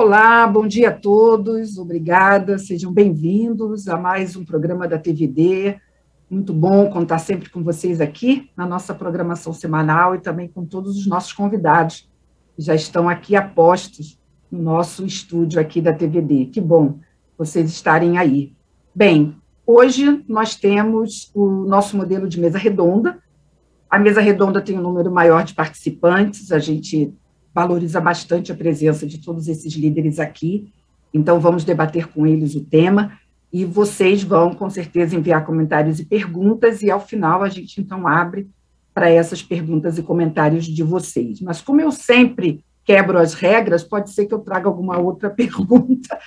Olá, bom dia a todos, obrigada, sejam bem-vindos a mais um programa da TVD. Muito bom contar sempre com vocês aqui na nossa programação semanal e também com todos os nossos convidados que já estão aqui a postos no nosso estúdio aqui da TVD. Que bom vocês estarem aí. Bem, hoje nós temos o nosso modelo de mesa redonda. A mesa redonda tem um número maior de participantes, a gente valoriza bastante a presença de todos esses líderes aqui, então vamos debater com eles o tema, e vocês vão, com certeza, enviar comentários e perguntas, e ao final a gente, então, abre para essas perguntas e comentários de vocês. Mas como eu sempre quebro as regras, pode ser que eu traga alguma outra pergunta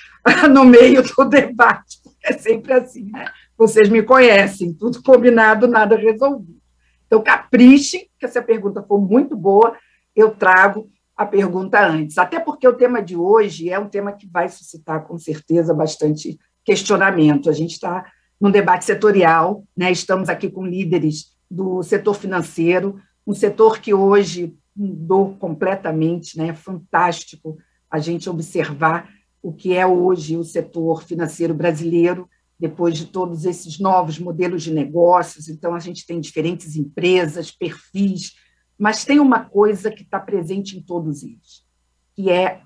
no meio do debate, porque é sempre assim, né? Vocês me conhecem, tudo combinado, nada resolvido. Então, caprichem, que se a pergunta for muito boa, eu trago a pergunta antes. Até porque o tema de hoje é um tema que vai suscitar, com certeza, bastante questionamento. A gente está num debate setorial, né? Estamos aqui com líderes do setor financeiro, um setor que hoje mudou completamente, né? É fantástico a gente observar o que é hoje o setor financeiro brasileiro, depois de todos esses novos modelos de negócios. Então, a gente tem diferentes empresas, perfis, mas tem uma coisa que está presente em todos eles, que é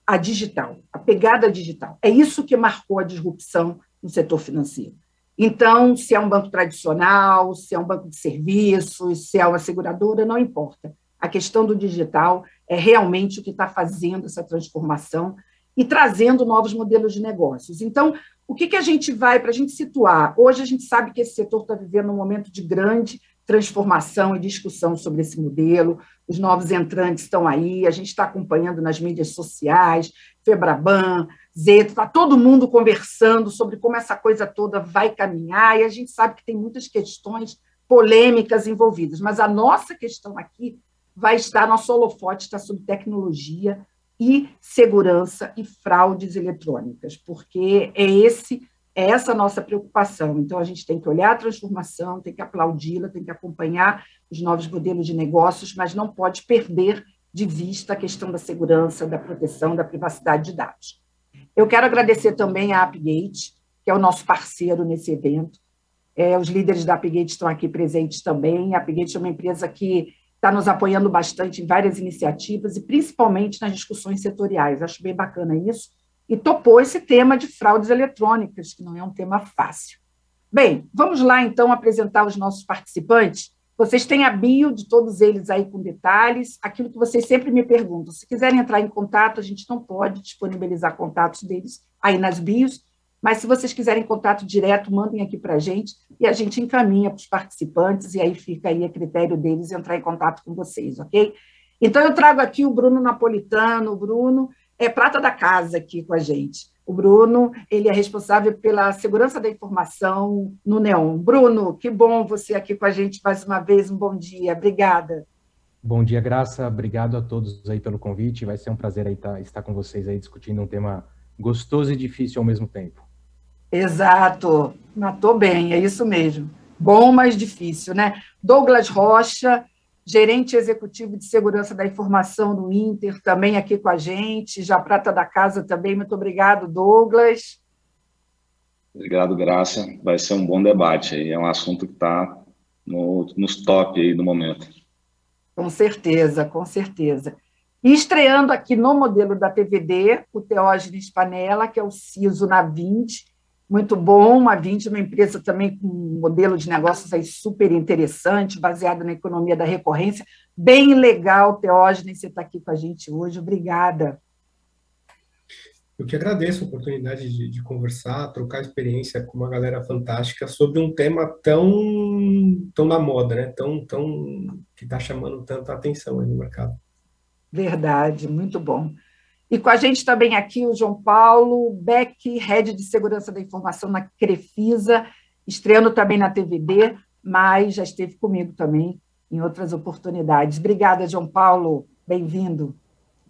a digital, a pegada digital. É isso que marcou a disrupção no setor financeiro. Então, se é um banco tradicional, se é um banco de serviços, se é uma seguradora, não importa. A questão do digital é realmente o que está fazendo essa transformação e trazendo novos modelos de negócios. Então, o que a gente vai, para a gente situar? Hoje a gente sabe que esse setor está vivendo um momento de grande transformação e discussão sobre esse modelo, os novos entrantes estão aí, a gente está acompanhando nas mídias sociais, Febraban, Zeto, está todo mundo conversando sobre como essa coisa toda vai caminhar, e a gente sabe que tem muitas questões polêmicas envolvidas, mas a nossa questão aqui vai estar, nosso holofote está sobre tecnologia e segurança e fraudes eletrônicas, porque é essa a nossa preocupação. Então, a gente tem que olhar a transformação, tem que aplaudi-la, tem que acompanhar os novos modelos de negócios, mas não pode perder de vista a questão da segurança, da proteção, da privacidade de dados. Eu quero agradecer também à Apgate, que é o nosso parceiro nesse evento. Os líderes da Apgate estão aqui presentes também. A Apgate é uma empresa que está nos apoiando bastante em várias iniciativas e principalmente nas discussões setoriais. Acho bem bacana isso. E topou esse tema de fraudes eletrônicas, que não é um tema fácil. Bem, vamos lá, então, apresentar os nossos participantes. Vocês têm a bio de todos eles aí com detalhes, aquilo que vocês sempre me perguntam. Se quiserem entrar em contato, a gente não pode disponibilizar contatos deles aí nas bios, mas se vocês quiserem contato direto, mandem aqui para a gente e a gente encaminha para os participantes e aí fica aí a critério deles entrar em contato com vocês, ok? Então, eu trago aqui o Bruno Napolitano. O Bruno é prata da casa aqui com a gente. O Bruno, ele é responsável pela segurança da informação no Neon. Bruno, que bom você aqui com a gente mais uma vez, um bom dia, obrigada. Bom dia, Graça, obrigado a todos aí pelo convite, vai ser um prazer aí estar com vocês aí discutindo um tema gostoso e difícil ao mesmo tempo. Exato, matou bem, é isso mesmo. Bom, mas difícil, né? Douglas Rocha, gerente executivo de segurança da informação do Inter, também aqui com a gente, já prata da casa também. Muito obrigado, Douglas. Obrigado, Graça. Vai ser um bom debate aí. É um assunto que está nos top aí no momento. Com certeza, com certeza. E estreando aqui no modelo da TVD, o Teógenes Panella, que é o CISO na Vind. Muito bom, a Vind é uma empresa também com um modelo de negócios aí super interessante, baseado na economia da recorrência. Bem legal, Teógenes, você está aqui com a gente hoje. Obrigada. Eu que agradeço a oportunidade de conversar, trocar experiência com uma galera fantástica sobre um tema tão na moda, né? Tão que está chamando tanta atenção aí no mercado. Verdade, muito bom. E com a gente também aqui o João Paulo Beck, Head de Segurança da Informação na Crefisa, estreando também na TVD, mas já esteve comigo também em outras oportunidades. Obrigada, João Paulo, bem-vindo.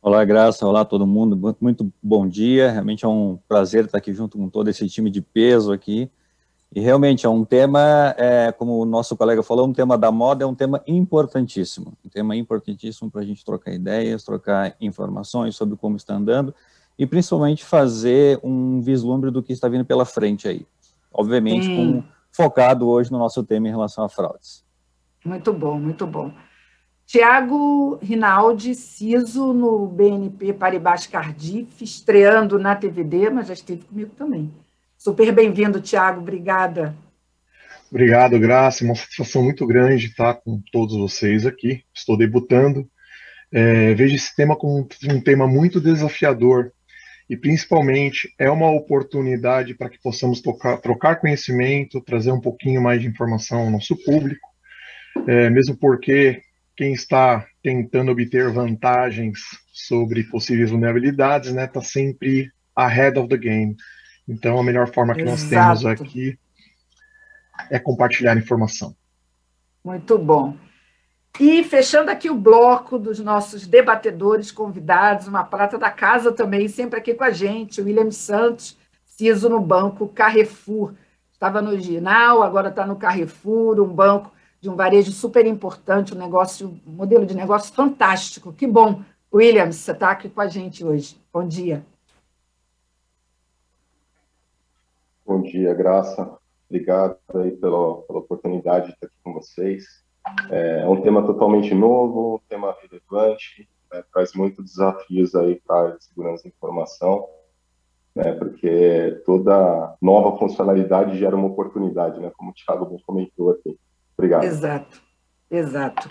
Olá, Graça, olá todo mundo, muito bom dia, realmente é um prazer estar aqui junto com todo esse time de peso aqui, e realmente é um tema, como o nosso colega falou, um tema da moda, é um tema importantíssimo para a gente trocar ideias, trocar informações sobre como está andando, e principalmente fazer um vislumbre do que está vindo pela frente aí. Obviamente, focado hoje no nosso tema em relação a fraudes. Muito bom, muito bom. Tiago Rinaldi, CISO no BNP Paribas Cardif, estreando na TVD, mas já esteve comigo também. Super bem-vindo, Tiago, obrigada. Obrigado, Graça, é uma satisfação muito grande estar com todos vocês aqui. Estou debutando. Vejo esse tema como um tema muito desafiador e, principalmente, é uma oportunidade para que possamos trocar conhecimento, trazer um pouquinho mais de informação ao nosso público, mesmo porque quem está tentando obter vantagens sobre possíveis vulnerabilidades, né, está sempre ahead of the game. Então, a melhor forma que nós temos aqui é compartilhar informação. Muito bom. E fechando aqui o bloco dos nossos debatedores convidados, uma prata da casa também, sempre aqui com a gente, o William Santos, CISO no banco Carrefour. Estava no Ginal, agora está no Carrefour, um banco de um varejo super importante, um modelo de negócio fantástico. Que bom, William, você está aqui com a gente hoje. Bom dia. Bom dia, Graça. Obrigado aí pela oportunidade de estar aqui com vocês. É um tema totalmente novo, um tema relevante, né, traz muitos desafios aí para a área de segurança da informação, né, porque toda nova funcionalidade gera uma oportunidade, né, como o Thiago bem comentou aqui. Obrigado. Exato.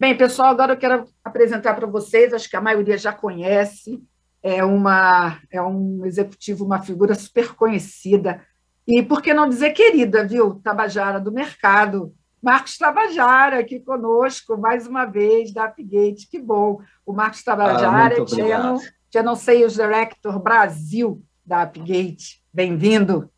Bem, pessoal, agora eu quero apresentar para vocês, acho que a maioria já conhece, é um executivo, uma figura super conhecida, e por que não dizer querida, viu? Tabajara do mercado. Marcos Tabajara aqui conosco, mais uma vez, da Apgate. Que bom. O Marcos Tabajara é Channel Sales Director Brasil da Apgate. Bem-vindo.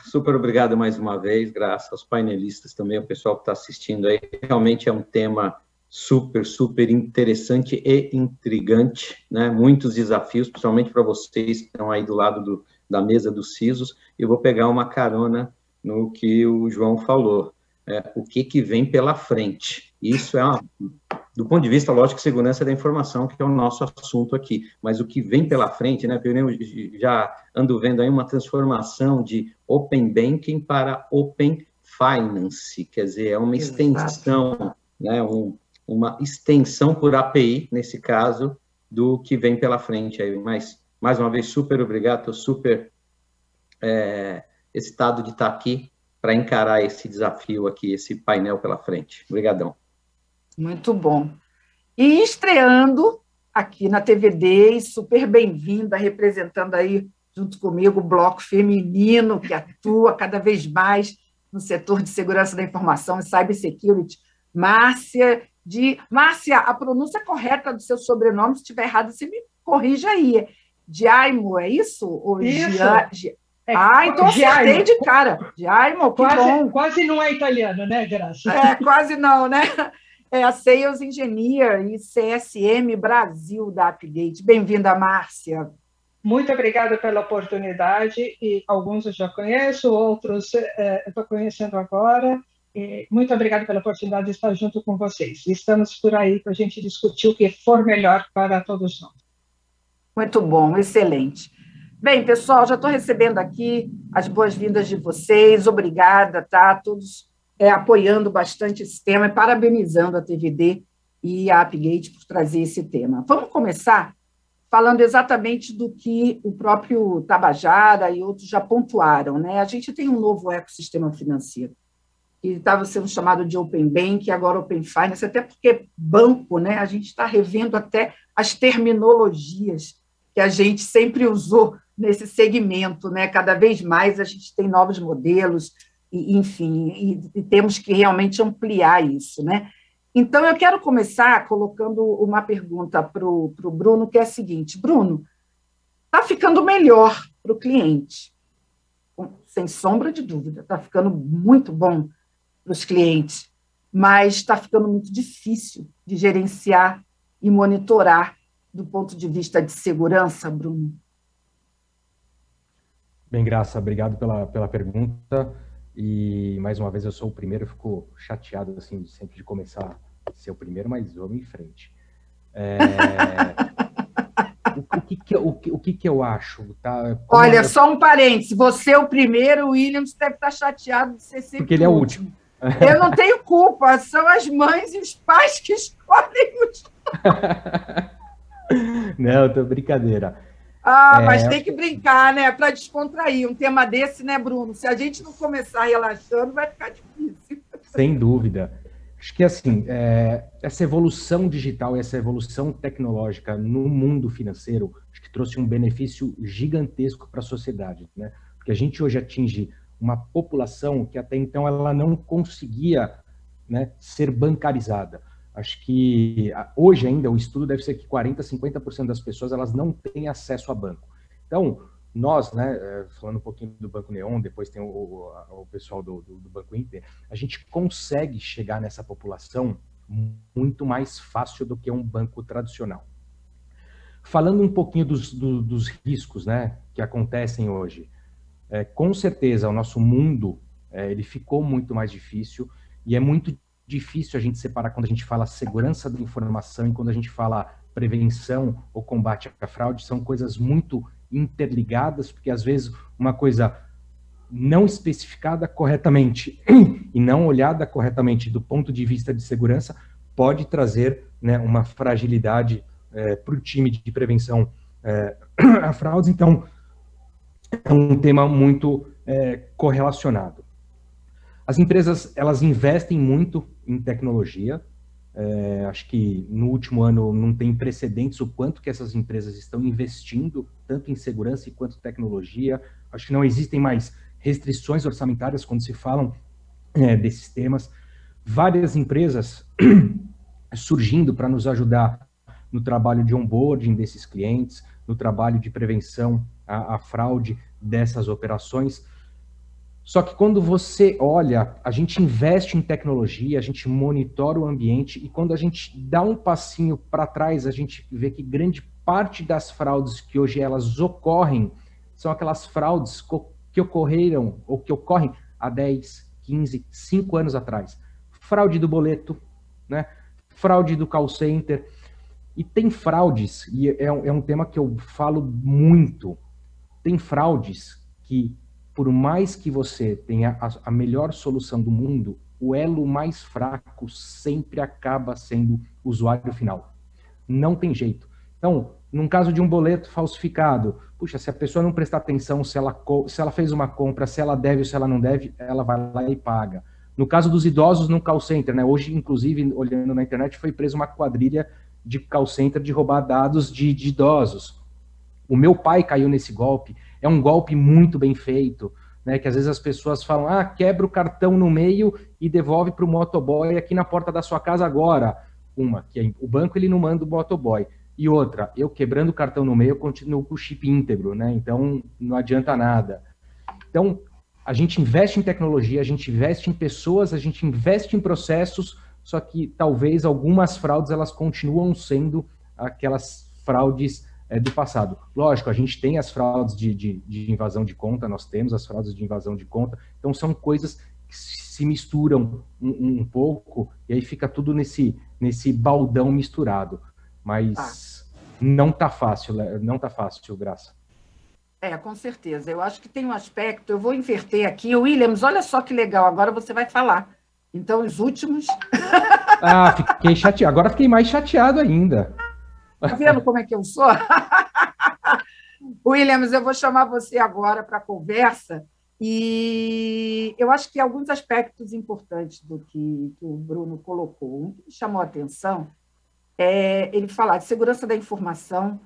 Super obrigado mais uma vez, graças aos painelistas também, ao pessoal que está assistindo aí. Realmente é um tema super interessante e intrigante, né? Muitos desafios, principalmente para vocês que estão aí do lado da mesa dos CISOs. Eu vou pegar uma carona no que o João falou. O que vem pela frente. Isso do ponto de vista, lógico, segurança da informação, que é o nosso assunto aqui, mas o que vem pela frente, né, eu já ando vendo aí uma transformação de Open Banking para Open Finance, quer dizer, é uma extensão, né, uma extensão por API, nesse caso, do que vem pela frente aí, mas, mais uma vez, super obrigado, estou super excitado de estar aqui, para encarar esse desafio aqui, esse painel pela frente. Obrigadão. Muito bom. E estreando aqui na TVD, e super bem-vinda, representando aí, junto comigo, o bloco feminino, que atua cada vez mais no setor de segurança da informação e cybersecurity. Márcia, a pronúncia correta do seu sobrenome, se estiver errado, você me corrija aí. Jaimo, é isso? Ou isso. Então acertei de cara. Jaimo, que bom. Quase não é italiano, né, Graça? Quase não, né? É a Sales Engineer e CSM Brasil da Apgate. Bem-vinda, Márcia. Muito obrigada pela oportunidade, e alguns eu já conheço, outros eu estou conhecendo agora. E muito obrigada pela oportunidade de estar junto com vocês. Estamos por aí para a gente discutir o que for melhor para todos nós. Muito bom, excelente. Bem, pessoal, já estou recebendo aqui as boas-vindas de vocês, obrigada, tá? Todos apoiando bastante esse tema e parabenizando a TVD e a Apgate por trazer esse tema. Vamos começar falando exatamente do que o próprio Tabajara e outros já pontuaram, né? A gente tem um novo ecossistema financeiro, que estava sendo chamado de Open Bank, agora Open Finance, até porque banco, né? A gente está revendo até as terminologias que a gente sempre usou nesse segmento, né? Cada vez mais a gente tem novos modelos, enfim, e temos que realmente ampliar isso, né? Então, eu quero começar colocando uma pergunta para o Bruno, que é a seguinte: Bruno, está ficando melhor para o cliente, sem sombra de dúvida, está ficando muito bom para os clientes, mas está ficando muito difícil de gerenciar e monitorar do ponto de vista de segurança, Bruno? Bem, Graça, obrigado pela pergunta. E, mais uma vez, eu sou o primeiro, eu fico chateado, assim, sempre de começar a ser o primeiro, mas vamos em frente. o que eu acho? Tá? Olha, só um parênteses, você é o primeiro, o Williams deve estar chateado de ser sempre porque ele é o último. Eu não tenho culpa, são as mães e os pais que escolhem os... Não, tô brincadeira. Mas tem que brincar, né? Para descontrair. Um tema desse, né, Bruno? Se a gente não começar relaxando, vai ficar difícil. Sem dúvida. Acho que, assim, essa evolução digital e essa evolução tecnológica no mundo financeiro, acho que trouxe um benefício gigantesco para a sociedade, né? Porque a gente hoje atinge uma população que até então ela não conseguia, né, ser bancarizada. Acho que hoje ainda o estudo deve ser que 40%, 50% das pessoas elas não têm acesso a banco. Então, nós, né, falando um pouquinho do Banco Neon, depois tem o pessoal do Banco Inter, a gente consegue chegar nessa população muito mais fácil do que um banco tradicional. Falando um pouquinho dos riscos, né, que acontecem hoje, com certeza o nosso mundo ele ficou muito mais difícil e é muito difícil a gente separar quando a gente fala segurança da informação e quando a gente fala prevenção ou combate à fraude, são coisas muito interligadas, porque às vezes uma coisa não especificada corretamente e não olhada corretamente do ponto de vista de segurança pode trazer, né, uma fragilidade para o time de prevenção a fraudes. Então, é um tema muito correlacionado. As empresas, elas investem muito em tecnologia. Acho que no último ano não tem precedentes o quanto que essas empresas estão investindo, tanto em segurança quanto tecnologia. Acho que não existem mais restrições orçamentárias quando se falam desses temas. Várias empresas surgindo para nos ajudar no trabalho de onboarding desses clientes, no trabalho de prevenção à fraude dessas operações. Só que quando você olha, a gente investe em tecnologia, a gente monitora o ambiente e quando a gente dá um passinho para trás, a gente vê que grande parte das fraudes que hoje elas ocorrem são aquelas fraudes que ocorreram ou que ocorrem há 10, 15, 5 anos atrás. Fraude do boleto, né? Fraude do call center. E tem fraudes, e é um tema que eu falo muito, tem fraudes que por mais que você tenha a melhor solução do mundo, o elo mais fraco sempre acaba sendo o usuário final. Não tem jeito. Então, num caso de um boleto falsificado, puxa, se a pessoa não prestar atenção, se ela fez uma compra, se ela deve ou se ela não deve, ela vai lá e paga. No caso dos idosos no call center, né? Hoje, inclusive, olhando na internet, foi presa uma quadrilha de call center de roubar dados de idosos. O meu pai caiu nesse golpe. É um golpe muito bem feito, né, que às vezes as pessoas falam, quebra o cartão no meio e devolve para o motoboy aqui na porta da sua casa agora. Uma, que o banco ele não manda o motoboy. E outra, eu quebrando o cartão no meio, eu continuo com o chip íntegro, né? Então não adianta nada. Então, a gente investe em tecnologia, a gente investe em pessoas, a gente investe em processos, só que talvez algumas fraudes elas continuam sendo aquelas fraudes do passado. Lógico, a gente tem as fraudes de invasão de conta, nós temos as fraudes de invasão de conta, então são coisas que se misturam um pouco, e aí fica tudo nesse baldão misturado. Mas não tá fácil, Graça. Com certeza. Eu acho que tem um aspecto, eu vou inverter aqui. Williams, olha só que legal, agora você vai falar. Então, os últimos... Fiquei chateado. Agora fiquei mais chateado ainda. Tá vendo como é que eu sou? Williams, eu vou chamar você agora para a conversa e eu acho que alguns aspectos importantes do que o Bruno colocou. Um que me chamou a atenção é ele falar de segurança da informação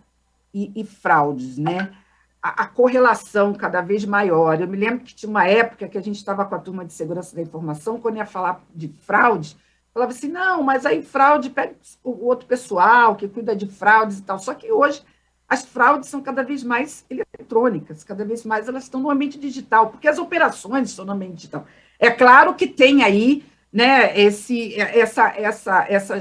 e fraudes, né? A correlação cada vez maior. Eu me lembro que tinha uma época que a gente estava com a turma de segurança da informação, quando ia falar de fraude, falava assim, não, mas aí fraude pega o outro pessoal que cuida de fraudes e tal. Só que hoje as fraudes são cada vez mais eletrônicas, cada vez mais elas estão no ambiente digital, porque as operações estão no ambiente digital. É claro que tem aí, né,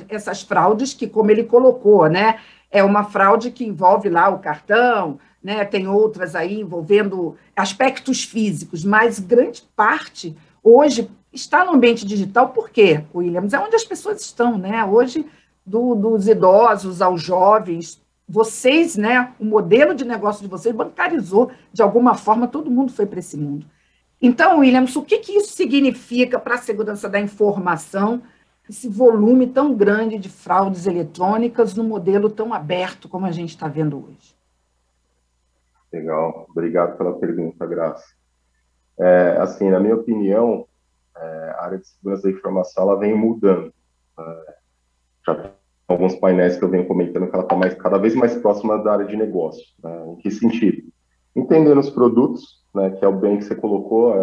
essas fraudes que, como ele colocou, né, é uma fraude que envolve lá o cartão, né, tem outras aí envolvendo aspectos físicos, mas grande parte hoje está no ambiente digital. Por quê, Williams? É onde as pessoas estão, né? Hoje, dos idosos aos jovens, vocês, né, o modelo de negócio de vocês bancarizou, de alguma forma, todo mundo foi para esse mundo. Então, Williams, o que isso significa para a segurança da informação, esse volume tão grande de fraudes eletrônicas no modelo tão aberto como a gente está vendo hoje? Legal, obrigado pela pergunta, Graça. Assim, na minha opinião, a área de segurança da informação ela vem mudando. Já tem alguns painéis que eu venho comentando que ela está cada vez mais próxima da área de negócio. Né? Em que sentido? Entendendo os produtos, né, que é o bem que você colocou.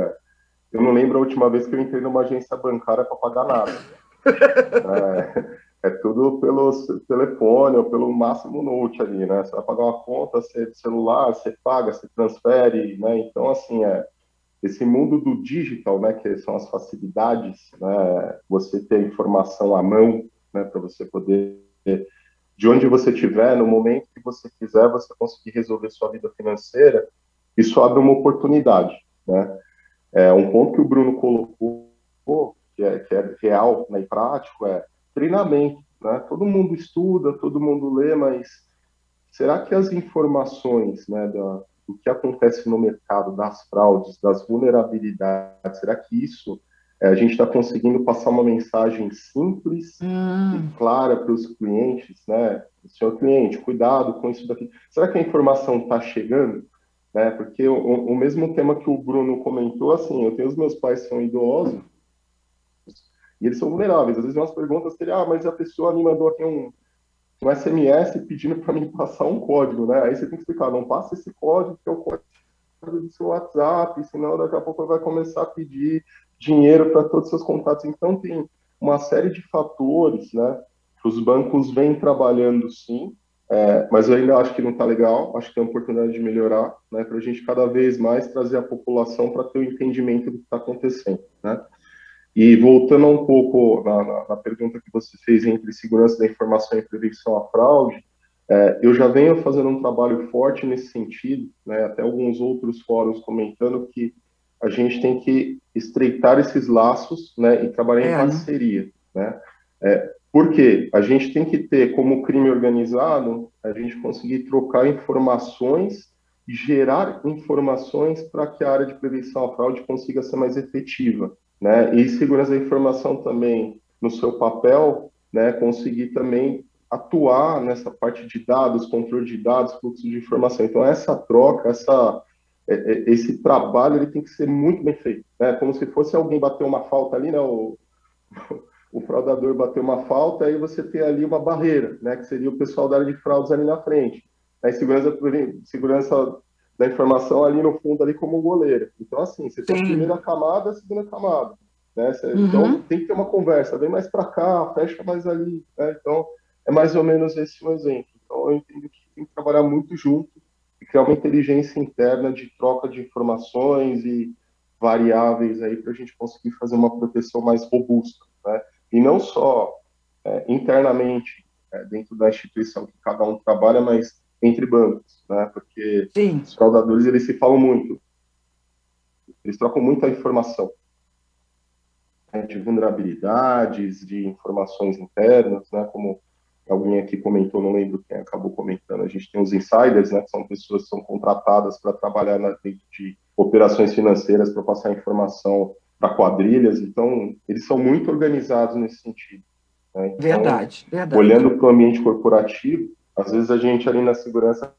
Eu não lembro a última vez que eu entrei numa agência bancária para pagar nada. É tudo pelo telefone ou pelo máximo note ali, né? Você vai pagar uma conta, você celular, você paga, você transfere, né? Então, assim, esse mundo do digital, né, que são as facilidades, né, você ter informação à mão, né, para você poder, de onde você estiver, no momento que você quiser, você conseguir resolver sua vida financeira, isso abre uma oportunidade, né? Um ponto que o Bruno colocou, que é real, né, e prático, é treinamento, né? Todo mundo estuda, todo mundo lê, mas será que as informações, né, do que acontece no mercado, das fraudes, das vulnerabilidades, será que isso a gente está conseguindo passar uma mensagem simples e clara para os clientes, né? Senhor cliente, cuidado com isso daqui. Será que a informação está chegando? Né? Porque o mesmo tema que o Bruno comentou, assim, eu tenho os meus pais que são idosos e eles são vulneráveis. Às vezes umas perguntas que mas a pessoa me mandou aqui um SMS pedindo para mim passar um código, né? Aí você tem que explicar, não passa esse código, que é o código do seu WhatsApp, senão daqui a pouco vai começar a pedir dinheiro para todos os seus contatos. Então tem uma série de fatores, né, que os bancos vêm trabalhando sim, mas eu ainda acho que não está legal, acho que tem oportunidade de melhorar, né, para a gente cada vez mais trazer a população para ter o entendimento do que está acontecendo, né? E voltando um pouco na pergunta que você fez entre segurança da informação e prevenção à fraude, eu já venho fazendo um trabalho forte nesse sentido, né, até alguns outros fóruns comentando que a gente tem que estreitar esses laços, né, e trabalhar em parceria, né? Por quê? A gente tem que ter, como crime organizado, a gente conseguir trocar informações, gerar informações para que a área de prevenção à fraude consiga ser mais efetiva, né? E segurança da informação também, no seu papel, né, conseguir também atuar nessa parte de dados, controle de dados, fluxo de informação. Então, essa troca, esse trabalho, ele tem que ser muito bem feito, né? Como se fosse alguém bater uma falta ali, né? O fraudador bateu uma falta, aí você tem ali uma barreira, né? Que seria o pessoal da área de fraudes ali na frente. Aí segurança da informação ali no fundo, ali como um goleiro. Então, assim, você tem a primeira camada, a segunda camada, né? Então, tem que ter uma conversa, vem mais para cá, fecha mais ali, né? Então, é mais ou menos esse o exemplo. Então, eu entendo que tem que trabalhar muito junto e criar uma inteligência interna de troca de informações e variáveis aí para a gente conseguir fazer uma proteção mais robusta, né? E não só internamente, dentro da instituição que cada um trabalha, mas entre bancos, né? Porque os fraudadores, eles se falam muito. Eles trocam muita informação, né, de vulnerabilidades, de informações internas, né? Como alguém aqui comentou, não lembro quem acabou comentando, a gente tem os insiders, né, que são pessoas que são contratadas para trabalhar dentro de operações financeiras, para passar informação para quadrilhas, então eles são muito organizados nesse sentido, né? Então, verdade. Olhando para o ambiente corporativo, às vezes a gente ali na segurança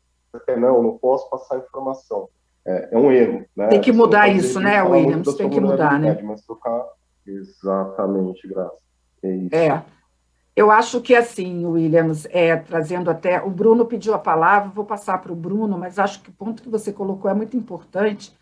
quer, não posso passar informação. É um erro, né? Tem que mudar isso, né, Williams? Tem que mudar, né? Mas trocar... Exatamente, Graça. É isso. Eu acho que, assim, Williams, trazendo até... O Bruno pediu a palavra, vou passar para o Bruno, mas acho que o ponto que você colocou é muito importante,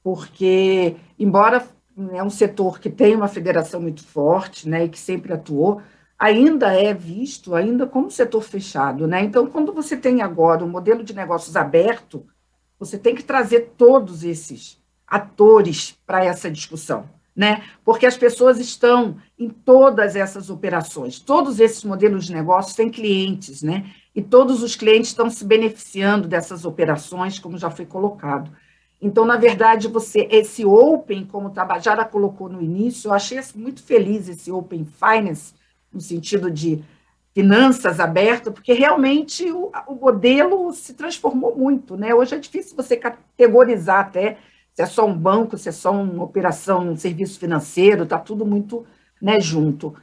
porque, embora é um setor que tem uma federação muito forte, né, e que sempre atuou, ainda é visto ainda como setor fechado, né? Então, quando você tem agora um modelo de negócios aberto, você tem que trazer todos esses atores para essa discussão, né? Porque as pessoas estão em todas essas operações, todos esses modelos de negócios têm clientes, né? E todos os clientes estão se beneficiando dessas operações, como já foi colocado. Então, na verdade, esse Open, como o Tabajara colocou no início, eu achei muito feliz esse Open Finance, no sentido de finanças abertas, porque realmente o modelo se transformou muito, né? Hoje é difícil você categorizar até se é só um banco, se é só uma operação, um serviço financeiro, está tudo muito, né, junto.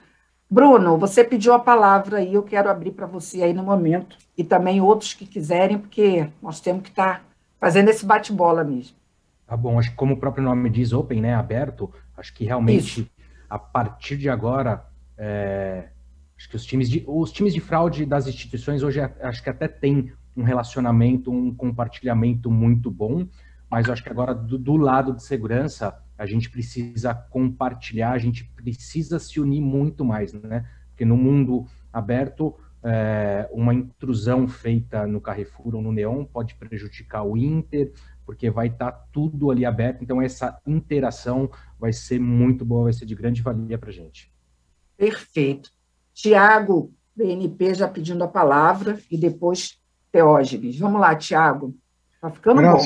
Bruno, você pediu a palavra aí, eu quero abrir para você aí no momento, e também outros que quiserem, porque nós temos que estar fazendo esse bate-bola mesmo. Tá bom, acho que como o próprio nome diz, open, né, aberto, acho que realmente, a partir de agora, acho que os times de fraude das instituições hoje, acho que até tem um relacionamento, um compartilhamento muito bom, mas eu acho que agora, do lado de segurança, a gente precisa compartilhar, a gente precisa se unir muito mais, né? Porque no mundo aberto, uma intrusão feita no Carrefour ou no Neon pode prejudicar o Inter, porque vai estar tudo ali aberto, então essa interação vai ser muito boa, vai ser de grande valia para a gente. Perfeito. Tiago, BNP, já pedindo a palavra, e depois Teógenes. Vamos lá, Tiago. Está ficando bom.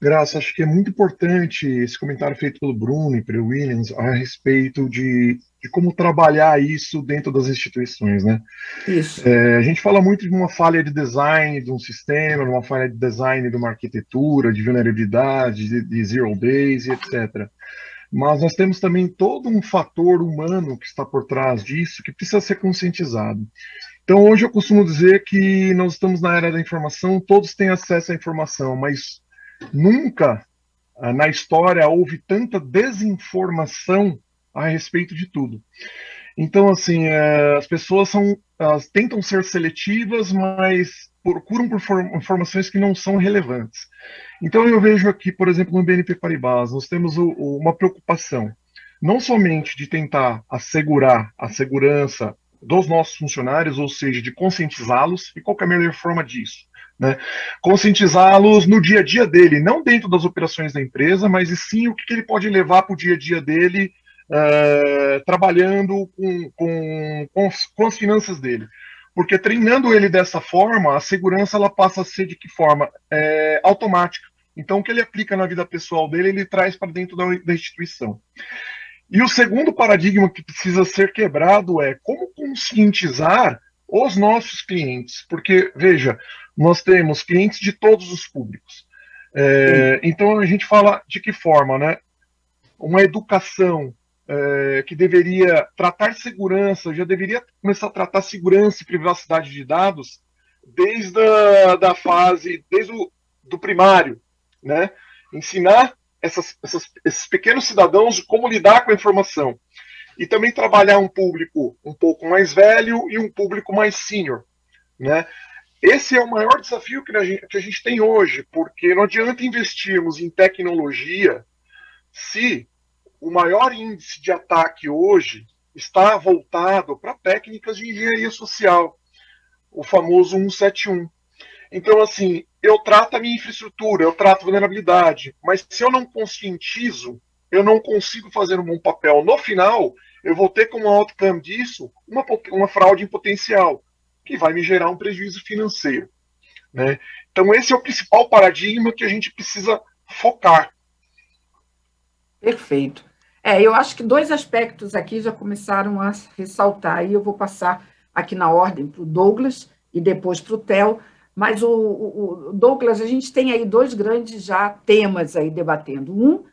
Graça, acho que é muito importante esse comentário feito pelo Bruno e pelo Williams a respeito de como trabalhar isso dentro das instituições, né? Isso. A gente fala muito de uma falha de design de um sistema, de uma falha de design de uma arquitetura, de vulnerabilidade, de zero days, etc. Mas nós temos também todo um fator humano que está por trás disso, que precisa ser conscientizado. Então, hoje eu costumo dizer que nós estamos na era da informação, todos têm acesso à informação, mas nunca na história houve tanta desinformação a respeito de tudo. Então, assim, as pessoas tentam ser seletivas, mas procuram por informações que não são relevantes. Então, eu vejo aqui, por exemplo, no BNP Paribas, nós temos uma preocupação, não somente de tentar assegurar a segurança dos nossos funcionários, ou seja, de conscientizá-los, e qual é a melhor forma disso? Né? Conscientizá-los no dia a dia dele, não dentro das operações da empresa, mas e sim o que ele pode levar para o dia a dia dele, trabalhando com as finanças dele. Porque treinando ele dessa forma, a segurança ela passa a ser de que forma? Automática. Então, o que ele aplica na vida pessoal dele, ele traz para dentro da instituição. E o segundo paradigma que precisa ser quebrado é como conscientizar os nossos clientes. Porque, veja, nós temos clientes de todos os públicos. Então, a gente fala de que forma, né? Uma educação que deveria tratar segurança, já deveria começar a tratar segurança e privacidade de dados desde da fase, desde do primário, né? Ensinar esses pequenos cidadãos como lidar com a informação. E também trabalhar um público um pouco mais velho e um público mais sênior, né? Esse é o maior desafio que a gente tem hoje, porque não adianta investirmos em tecnologia se o maior índice de ataque hoje está voltado para técnicas de engenharia social, o famoso 171. Então, assim, eu trato a minha infraestrutura, eu trato a vulnerabilidade, mas se eu não conscientizo, eu não consigo fazer um bom papel. No final, eu vou ter como outcome disso uma fraude em potencial, que vai me gerar um prejuízo financeiro, né? Então, esse é o principal paradigma que a gente precisa focar. Perfeito. Eu acho que dois aspectos aqui já começaram a ressaltar, e eu vou passar aqui na ordem para o Douglas e depois para o Theo, mas o Douglas, a gente tem aí dois grandes já temas aí debatendo. Um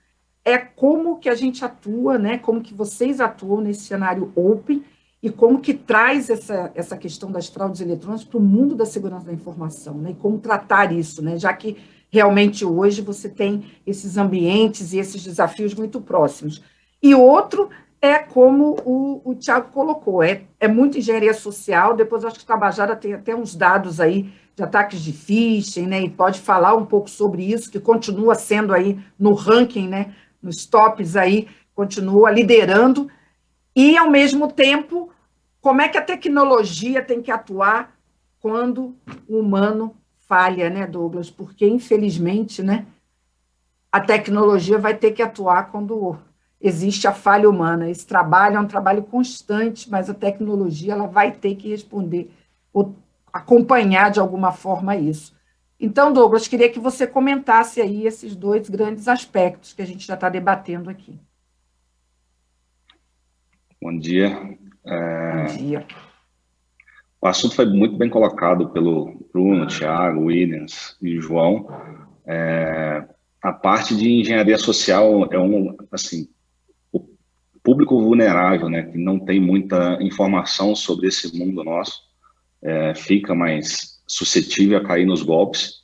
é como que a gente atua, né, como que vocês atuam nesse cenário open e como que traz essa questão das fraudes eletrônicas para o mundo da segurança da informação, né, e como tratar isso, né, já que realmente hoje você tem esses ambientes e esses desafios muito próximos. E outro é como o Tiago colocou, é muito engenharia social, depois acho que o Tabajara tem até uns dados aí de ataques de phishing, né, e pode falar um pouco sobre isso, que continua sendo aí no ranking, né, nos tops aí, continua liderando, e, ao mesmo tempo, como é que a tecnologia tem que atuar quando o humano falha, né, Douglas? Porque, infelizmente, né, a tecnologia vai ter que atuar quando existe a falha humana. Esse trabalho é um trabalho constante, mas a tecnologia ela vai ter que responder, ou acompanhar de alguma forma isso. Então, Douglas, queria que você comentasse aí esses dois grandes aspectos que a gente já está debatendo aqui. Bom dia. Bom dia. O assunto foi muito bem colocado pelo Bruno, Thiago, Williams e João. A parte de engenharia social é assim, o público vulnerável, né, que não tem muita informação sobre esse mundo nosso, fica mais suscetível a cair nos golpes.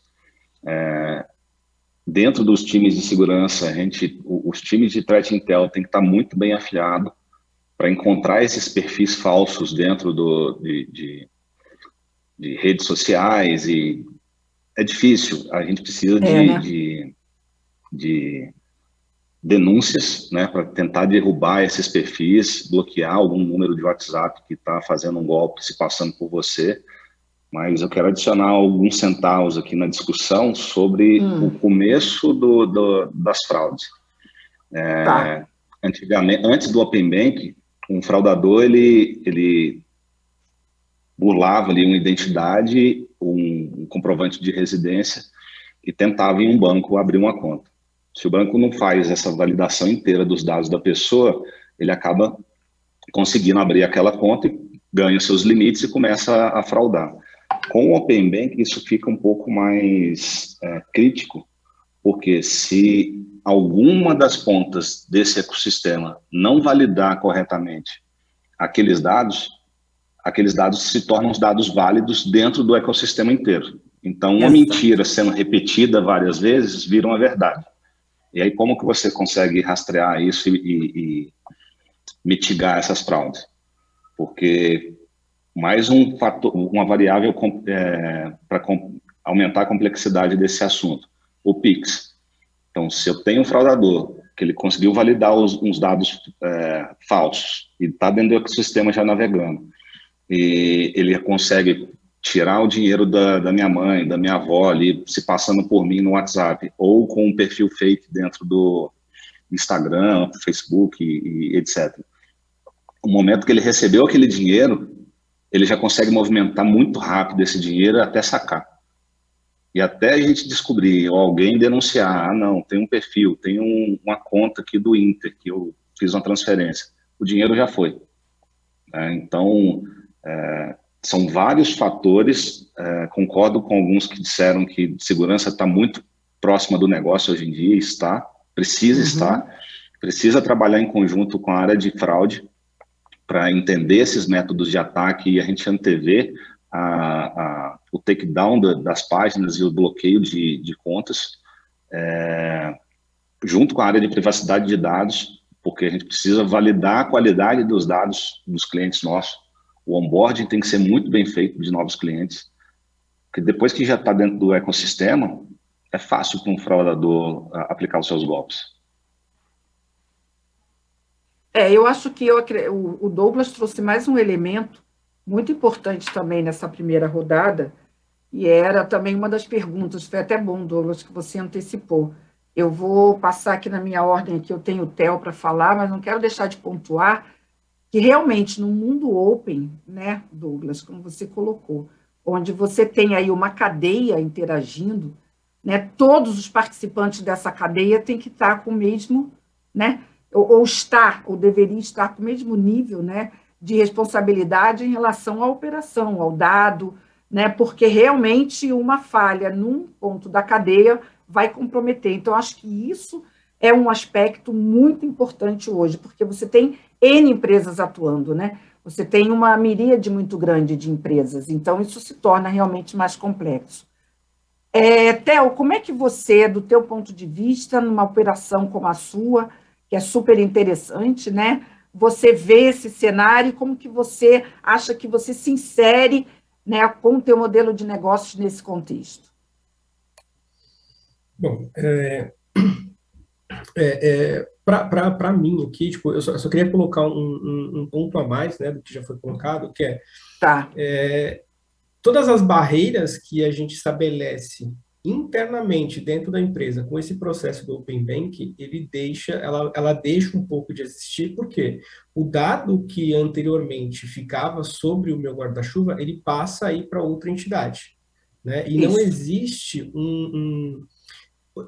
Dentro dos times de segurança, os times de threat intel têm que estar muito bem afiados para encontrar esses perfis falsos dentro de redes sociais, e é difícil. A gente precisa de denúncias, né, para tentar derrubar esses perfis, bloquear algum número de WhatsApp que está fazendo um golpe, se passando por você. Mas eu quero adicionar alguns centavos aqui na discussão sobre o começo das fraudes. Antigamente, antes do Open Bank, um fraudador, ele burlava ali uma identidade, um comprovante de residência, e tentava em um banco abrir uma conta. Se o banco não faz essa validação inteira dos dados da pessoa, ele acaba conseguindo abrir aquela conta e ganha seus limites e começa a fraudar. Com o Open Bank, isso fica um pouco mais crítico, porque se alguma das pontas desse ecossistema não validar corretamente aqueles dados se tornam os dados válidos dentro do ecossistema inteiro. Então, uma mentira sendo repetida várias vezes vira uma verdade. E aí, como que você consegue rastrear isso e mitigar essas fraudes? Porque mais um fator, uma variável para aumentar a complexidade desse assunto, o PIX. Então, se eu tenho um fraudador que ele conseguiu validar uns dados falsos e está dentro do ecossistema já navegando, e ele consegue tirar o dinheiro da minha mãe, da minha avó ali, se passando por mim no WhatsApp, ou com um perfil fake dentro do Instagram, Facebook e etc. No momento que ele recebeu aquele dinheiro, ele já consegue movimentar muito rápido esse dinheiro até sacar. E até a gente descobrir, ou alguém denunciar, não, tem um perfil, tem uma conta aqui do Inter, que eu fiz uma transferência, o dinheiro já foi. Então, são vários fatores, concordo com alguns que disseram que segurança está muito próxima do negócio hoje em dia, precisa estar, precisa trabalhar em conjunto com a área de fraude, para entender esses métodos de ataque e a gente antever o takedown das páginas e o bloqueio de contas, junto com a área de privacidade de dados, porque a gente precisa validar a qualidade dos dados dos clientes nossos. O onboarding tem que ser muito bem feito de novos clientes, porque depois que já está dentro do ecossistema, é fácil para um fraudador aplicar os seus golpes. Eu acho que o Douglas trouxe mais um elemento muito importante também nessa primeira rodada, e era também uma das perguntas, foi até bom, Douglas, que você antecipou. Eu vou passar aqui na minha ordem, aqui eu tenho o Theo para falar, mas não quero deixar de pontuar que realmente no mundo open, né, Douglas, como você colocou, onde você tem aí uma cadeia interagindo, né, todos os participantes dessa cadeia têm que estar com o mesmo, né, ou deveria estar com o mesmo nível, né, de responsabilidade em relação à operação, ao dado, né, porque realmente uma falha num ponto da cadeia vai comprometer. Então, acho que isso é um aspecto muito importante hoje, porque você tem N empresas atuando, né? Você tem uma miríade muito grande de empresas, então isso se torna realmente mais complexo. Theo, como é que você, do teu ponto de vista, numa operação como a sua, que é super interessante, né? Você vê esse cenário, como que você acha que você se insere, né, com o teu modelo de negócios nesse contexto? Bom, para mim aqui, tipo, eu só queria colocar um ponto a mais, né, do que já foi colocado, que todas as barreiras que a gente estabelece internamente dentro da empresa com esse processo do Open Bank, ela deixa um pouco de existir, porque o dado que anteriormente ficava sobre o meu guarda-chuva, ele passa aí para outra entidade, né? E não existe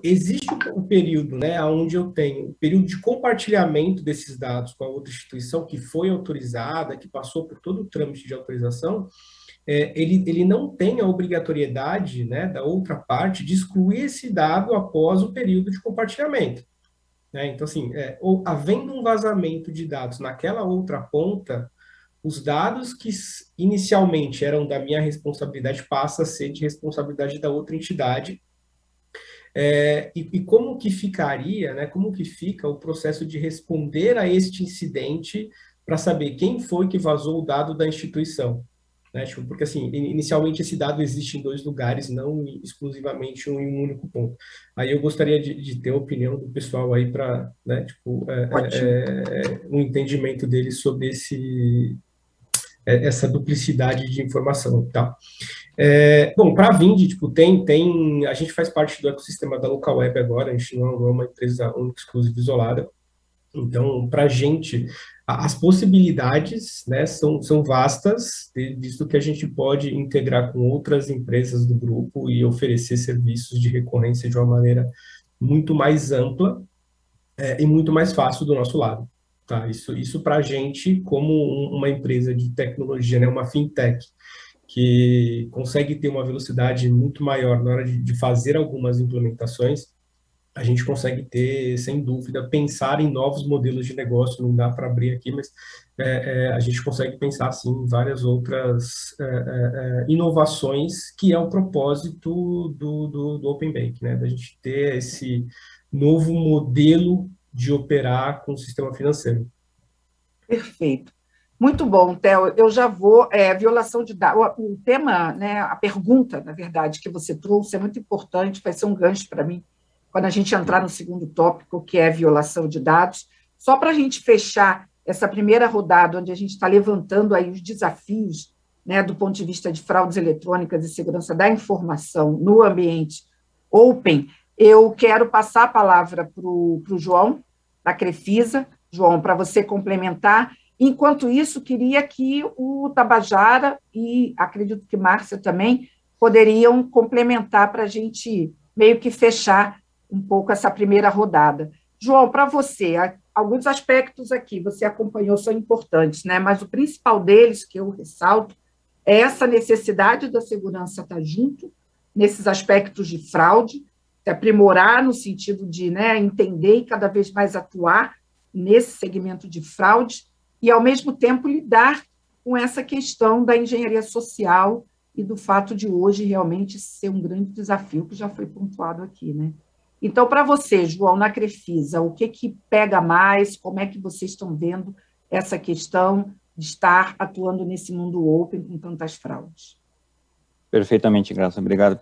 existe o período, né, onde eu tenho o período de compartilhamento desses dados com a outra instituição que foi autorizada, que passou por todo o trâmite de autorização, ele não tem a obrigatoriedade, né, da outra parte de excluir esse dado após o período de compartilhamento. Né? Então, assim, havendo um vazamento de dados naquela outra ponta, os dados que inicialmente eram da minha responsabilidade passam a ser de responsabilidade da outra entidade. E como que ficaria, né, como que fica o processo de responder a este incidente para saber quem foi que vazou o dado da instituição? Né, tipo, porque, assim, inicialmente esse dado existe em 2 lugares, não exclusivamente em um único ponto. Aí eu gostaria de ter a opinião do pessoal aí para, né, tipo, um entendimento deles sobre essa duplicidade de informação, tá? Bom, para a Vind, tipo, a gente faz parte do ecossistema da Local Web agora, a gente não é uma empresa única, exclusiva, isolada. Então, para a gente, as possibilidades, né, são vastas, visto que a gente pode integrar com outras empresas do grupo e oferecer serviços de recorrência de uma maneira muito mais ampla e muito mais fácil do nosso lado. Tá? Isso para a gente, como uma empresa de tecnologia, né, uma fintech, que consegue ter uma velocidade muito maior na hora de fazer algumas implementações, a gente consegue ter, sem dúvida, pensar em novos modelos de negócio, não dá para abrir aqui, mas a gente consegue pensar, sim, em várias outras inovações, que é o propósito do Open Bank, né, da gente ter esse novo modelo de operar com o sistema financeiro. Perfeito. Muito bom, Theo. Eu já vou... violação de dados. O tema, né, a pergunta, na verdade, que você trouxe é muito importante, vai ser um gancho para mim, quando a gente entrar no segundo tópico, que é violação de dados. Só para a gente fechar essa primeira rodada, onde a gente está levantando aí os desafios, né, do ponto de vista de fraudes eletrônicas e segurança da informação no ambiente open, eu quero passar a palavra para o João, da Crefisa. João, para você complementar. Enquanto isso, queria que o Tabajara e acredito que Márcia também poderiam complementar para a gente meio que fechar um pouco essa primeira rodada. João, para você, alguns aspectos aqui você acompanhou são importantes, né? Mas o principal deles, que eu ressalto, é essa necessidade da segurança estar junto nesses aspectos de fraude, se aprimorar no sentido de, né, entender e cada vez mais atuar nesse segmento de fraude e, ao mesmo tempo, lidar com essa questão da engenharia social e do fato de hoje realmente ser um grande desafio, que já foi pontuado aqui, né? Então, para você, João, na Crefisa, o que pega mais, como é que vocês estão vendo essa questão de estar atuando nesse mundo open com tantas fraudes? Perfeitamente, Graça. Obrigado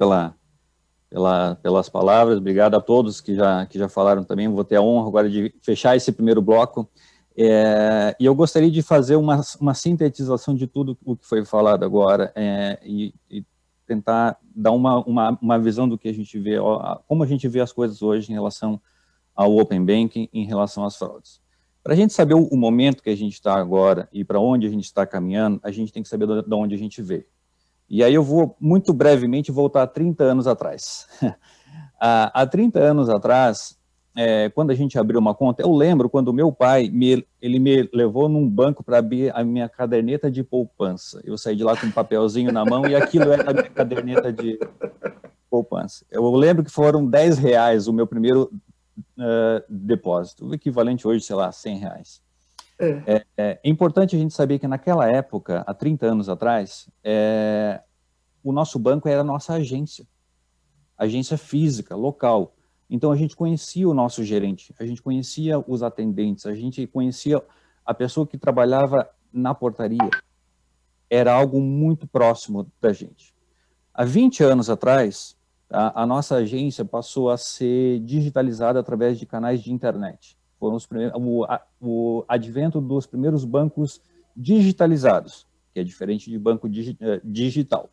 pelas palavras, obrigado a todos que já falaram também. Vou ter a honra agora de fechar esse primeiro bloco. E eu gostaria de fazer uma sintetização de tudo o que foi falado agora e tentar dar uma visão do que a gente vê, como a gente vê as coisas hoje em relação ao Open Banking, em relação às fraudes. Para a gente saber o momento que a gente está agora e para onde a gente está caminhando, a gente tem que saber de onde a gente veio. E aí eu vou, muito brevemente, voltar 30 anos atrás. Há 30 anos atrás, quando a gente abriu uma conta, eu lembro quando o meu pai, ele me levou num banco para abrir a minha caderneta de poupança. Eu saí de lá com um papelzinho na mão e aquilo era a minha caderneta de poupança. Eu lembro que foram R$10 o meu primeiro depósito, o equivalente hoje, sei lá, R$100. É importante a gente saber que naquela época, há 30 anos atrás, o nosso banco era a nossa agência física, local. Então, a gente conhecia o nosso gerente, a gente conhecia os atendentes, a gente conhecia a pessoa que trabalhava na portaria. Era algo muito próximo da gente. Há 20 anos atrás, a nossa agência passou a ser digitalizada através de canais de internet. Foram o advento dos primeiros bancos digitalizados, que é diferente de banco digital.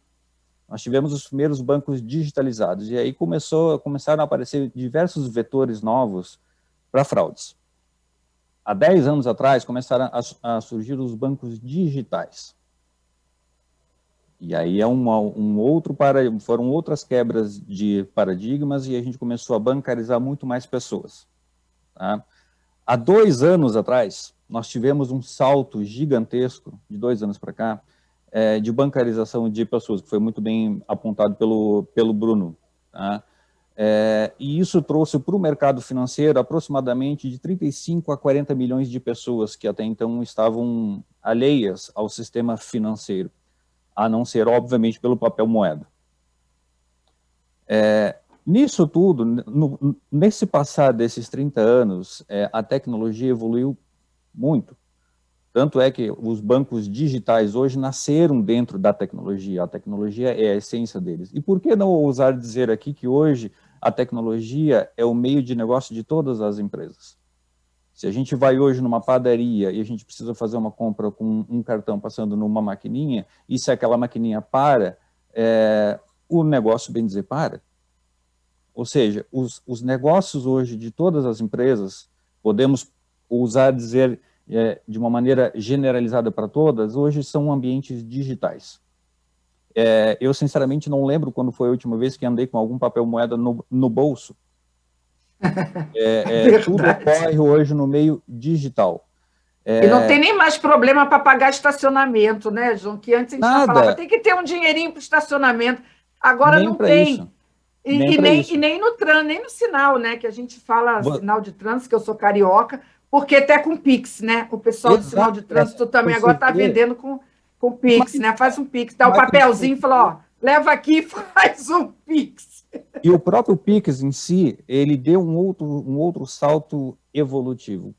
Nós tivemos os primeiros bancos digitalizados, e aí começaram a aparecer diversos vetores novos para fraudes. Há 10 anos atrás, começaram a surgir os bancos digitais. E aí foram outras quebras de paradigmas e a gente começou a bancarizar muito mais pessoas. Tá? Há 2 anos atrás, nós tivemos um salto gigantesco, de 2 anos para cá, de bancarização de pessoas, que foi muito bem apontado pelo Bruno. Tá? E isso trouxe para o mercado financeiro aproximadamente de 35 a 40 milhões de pessoas que até então estavam alheias ao sistema financeiro, a não ser, obviamente, pelo papel moeda. Nisso tudo, nesse passar desses 30 anos, a tecnologia evoluiu muito. Tanto é que os bancos digitais hoje nasceram dentro da tecnologia. A tecnologia é a essência deles. E por que não ousar dizer aqui que hoje a tecnologia é o meio de negócio de todas as empresas? Se a gente vai hoje numa padaria e a gente precisa fazer uma compra com um cartão passando numa maquininha, e se aquela maquininha para, o negócio, bem dizer, para. Ou seja, os negócios hoje de todas as empresas, podemos ousar dizer de uma maneira generalizada para todas, hoje são ambientes digitais. Eu, sinceramente, não lembro quando foi a última vez que andei com algum papel moeda no bolso. Tudo ocorre hoje no meio digital. E não tem nem mais problema para pagar estacionamento, né, João? Que antes a gente falava, tem que ter um dinheirinho para o estacionamento. Agora nem não tem. Isso. E nem no trânsito, nem no sinal, né? Que a gente fala sinal de trânsito, que eu sou carioca, porque até com Pix, né? O pessoal do sinal de trânsito também agora está vendendo com Pix, né? Faz um Pix, dá o papelzinho e fala, ó, leva aqui e faz um Pix. E o próprio Pix em si, ele deu um outro salto evolutivo.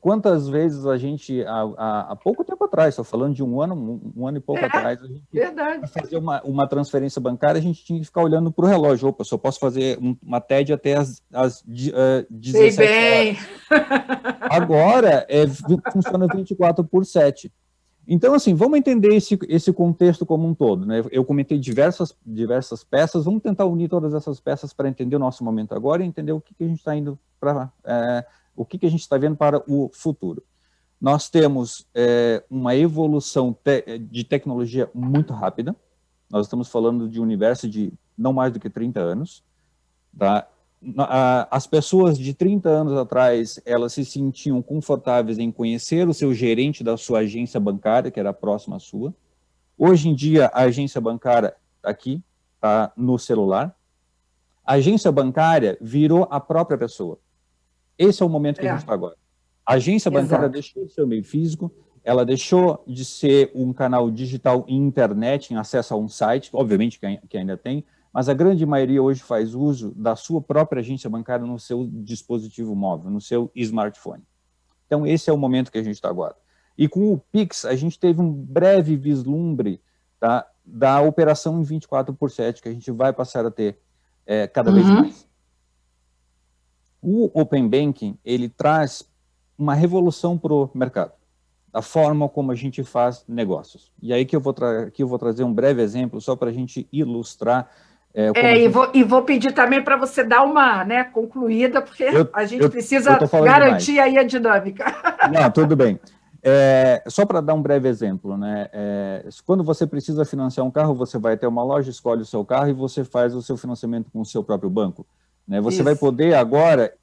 Quantas vezes a gente, há pouco tempo atrás, estou falando de um ano e pouco atrás, a gente, para fazer uma transferência bancária, a gente tinha que ficar olhando para o relógio. Opa, só posso fazer uma TED até as 17 horas. Agora, funciona 24/7. Então, assim, vamos entender esse contexto como um todo, né? Eu comentei diversas peças, vamos tentar unir todas essas peças para entender o nosso momento agora e entender o que a gente está indo para... o que a gente está vendo para o futuro. Nós temos uma evolução de tecnologia muito rápida. Nós estamos falando de um universo de não mais do que 30 anos. Tá? As pessoas de 30 anos atrás, elas se sentiam confortáveis em conhecer o seu gerente da sua agência bancária, que era próxima à sua. Hoje em dia, a agência bancária está aqui, está no celular. A agência bancária virou a própria pessoa. Esse é o momento que a gente está agora. A agência bancária deixou de ser o meio físico, ela deixou de ser um canal digital em internet, em acesso a um site, obviamente que ainda tem, mas a grande maioria hoje faz uso da sua própria agência bancária no seu dispositivo móvel, no seu smartphone. Então, esse é o momento que a gente está agora. E com o Pix, a gente teve um breve vislumbre da operação em 24/7, que a gente vai passar a ter cada vez mais. O Open Banking, ele traz uma revolução para o mercado, da forma como a gente faz negócios. E aí que eu vou trazer um breve exemplo, só para a gente ilustrar. E vou pedir também para você dar uma concluída, porque a gente precisa garantir demais aí a dinâmica. Não, tudo bem. Só para dar um breve exemplo, né? Quando você precisa financiar um carro, você vai até uma loja, escolhe o seu carro e você faz o seu financiamento com o seu próprio banco. Né? Você vai poder agora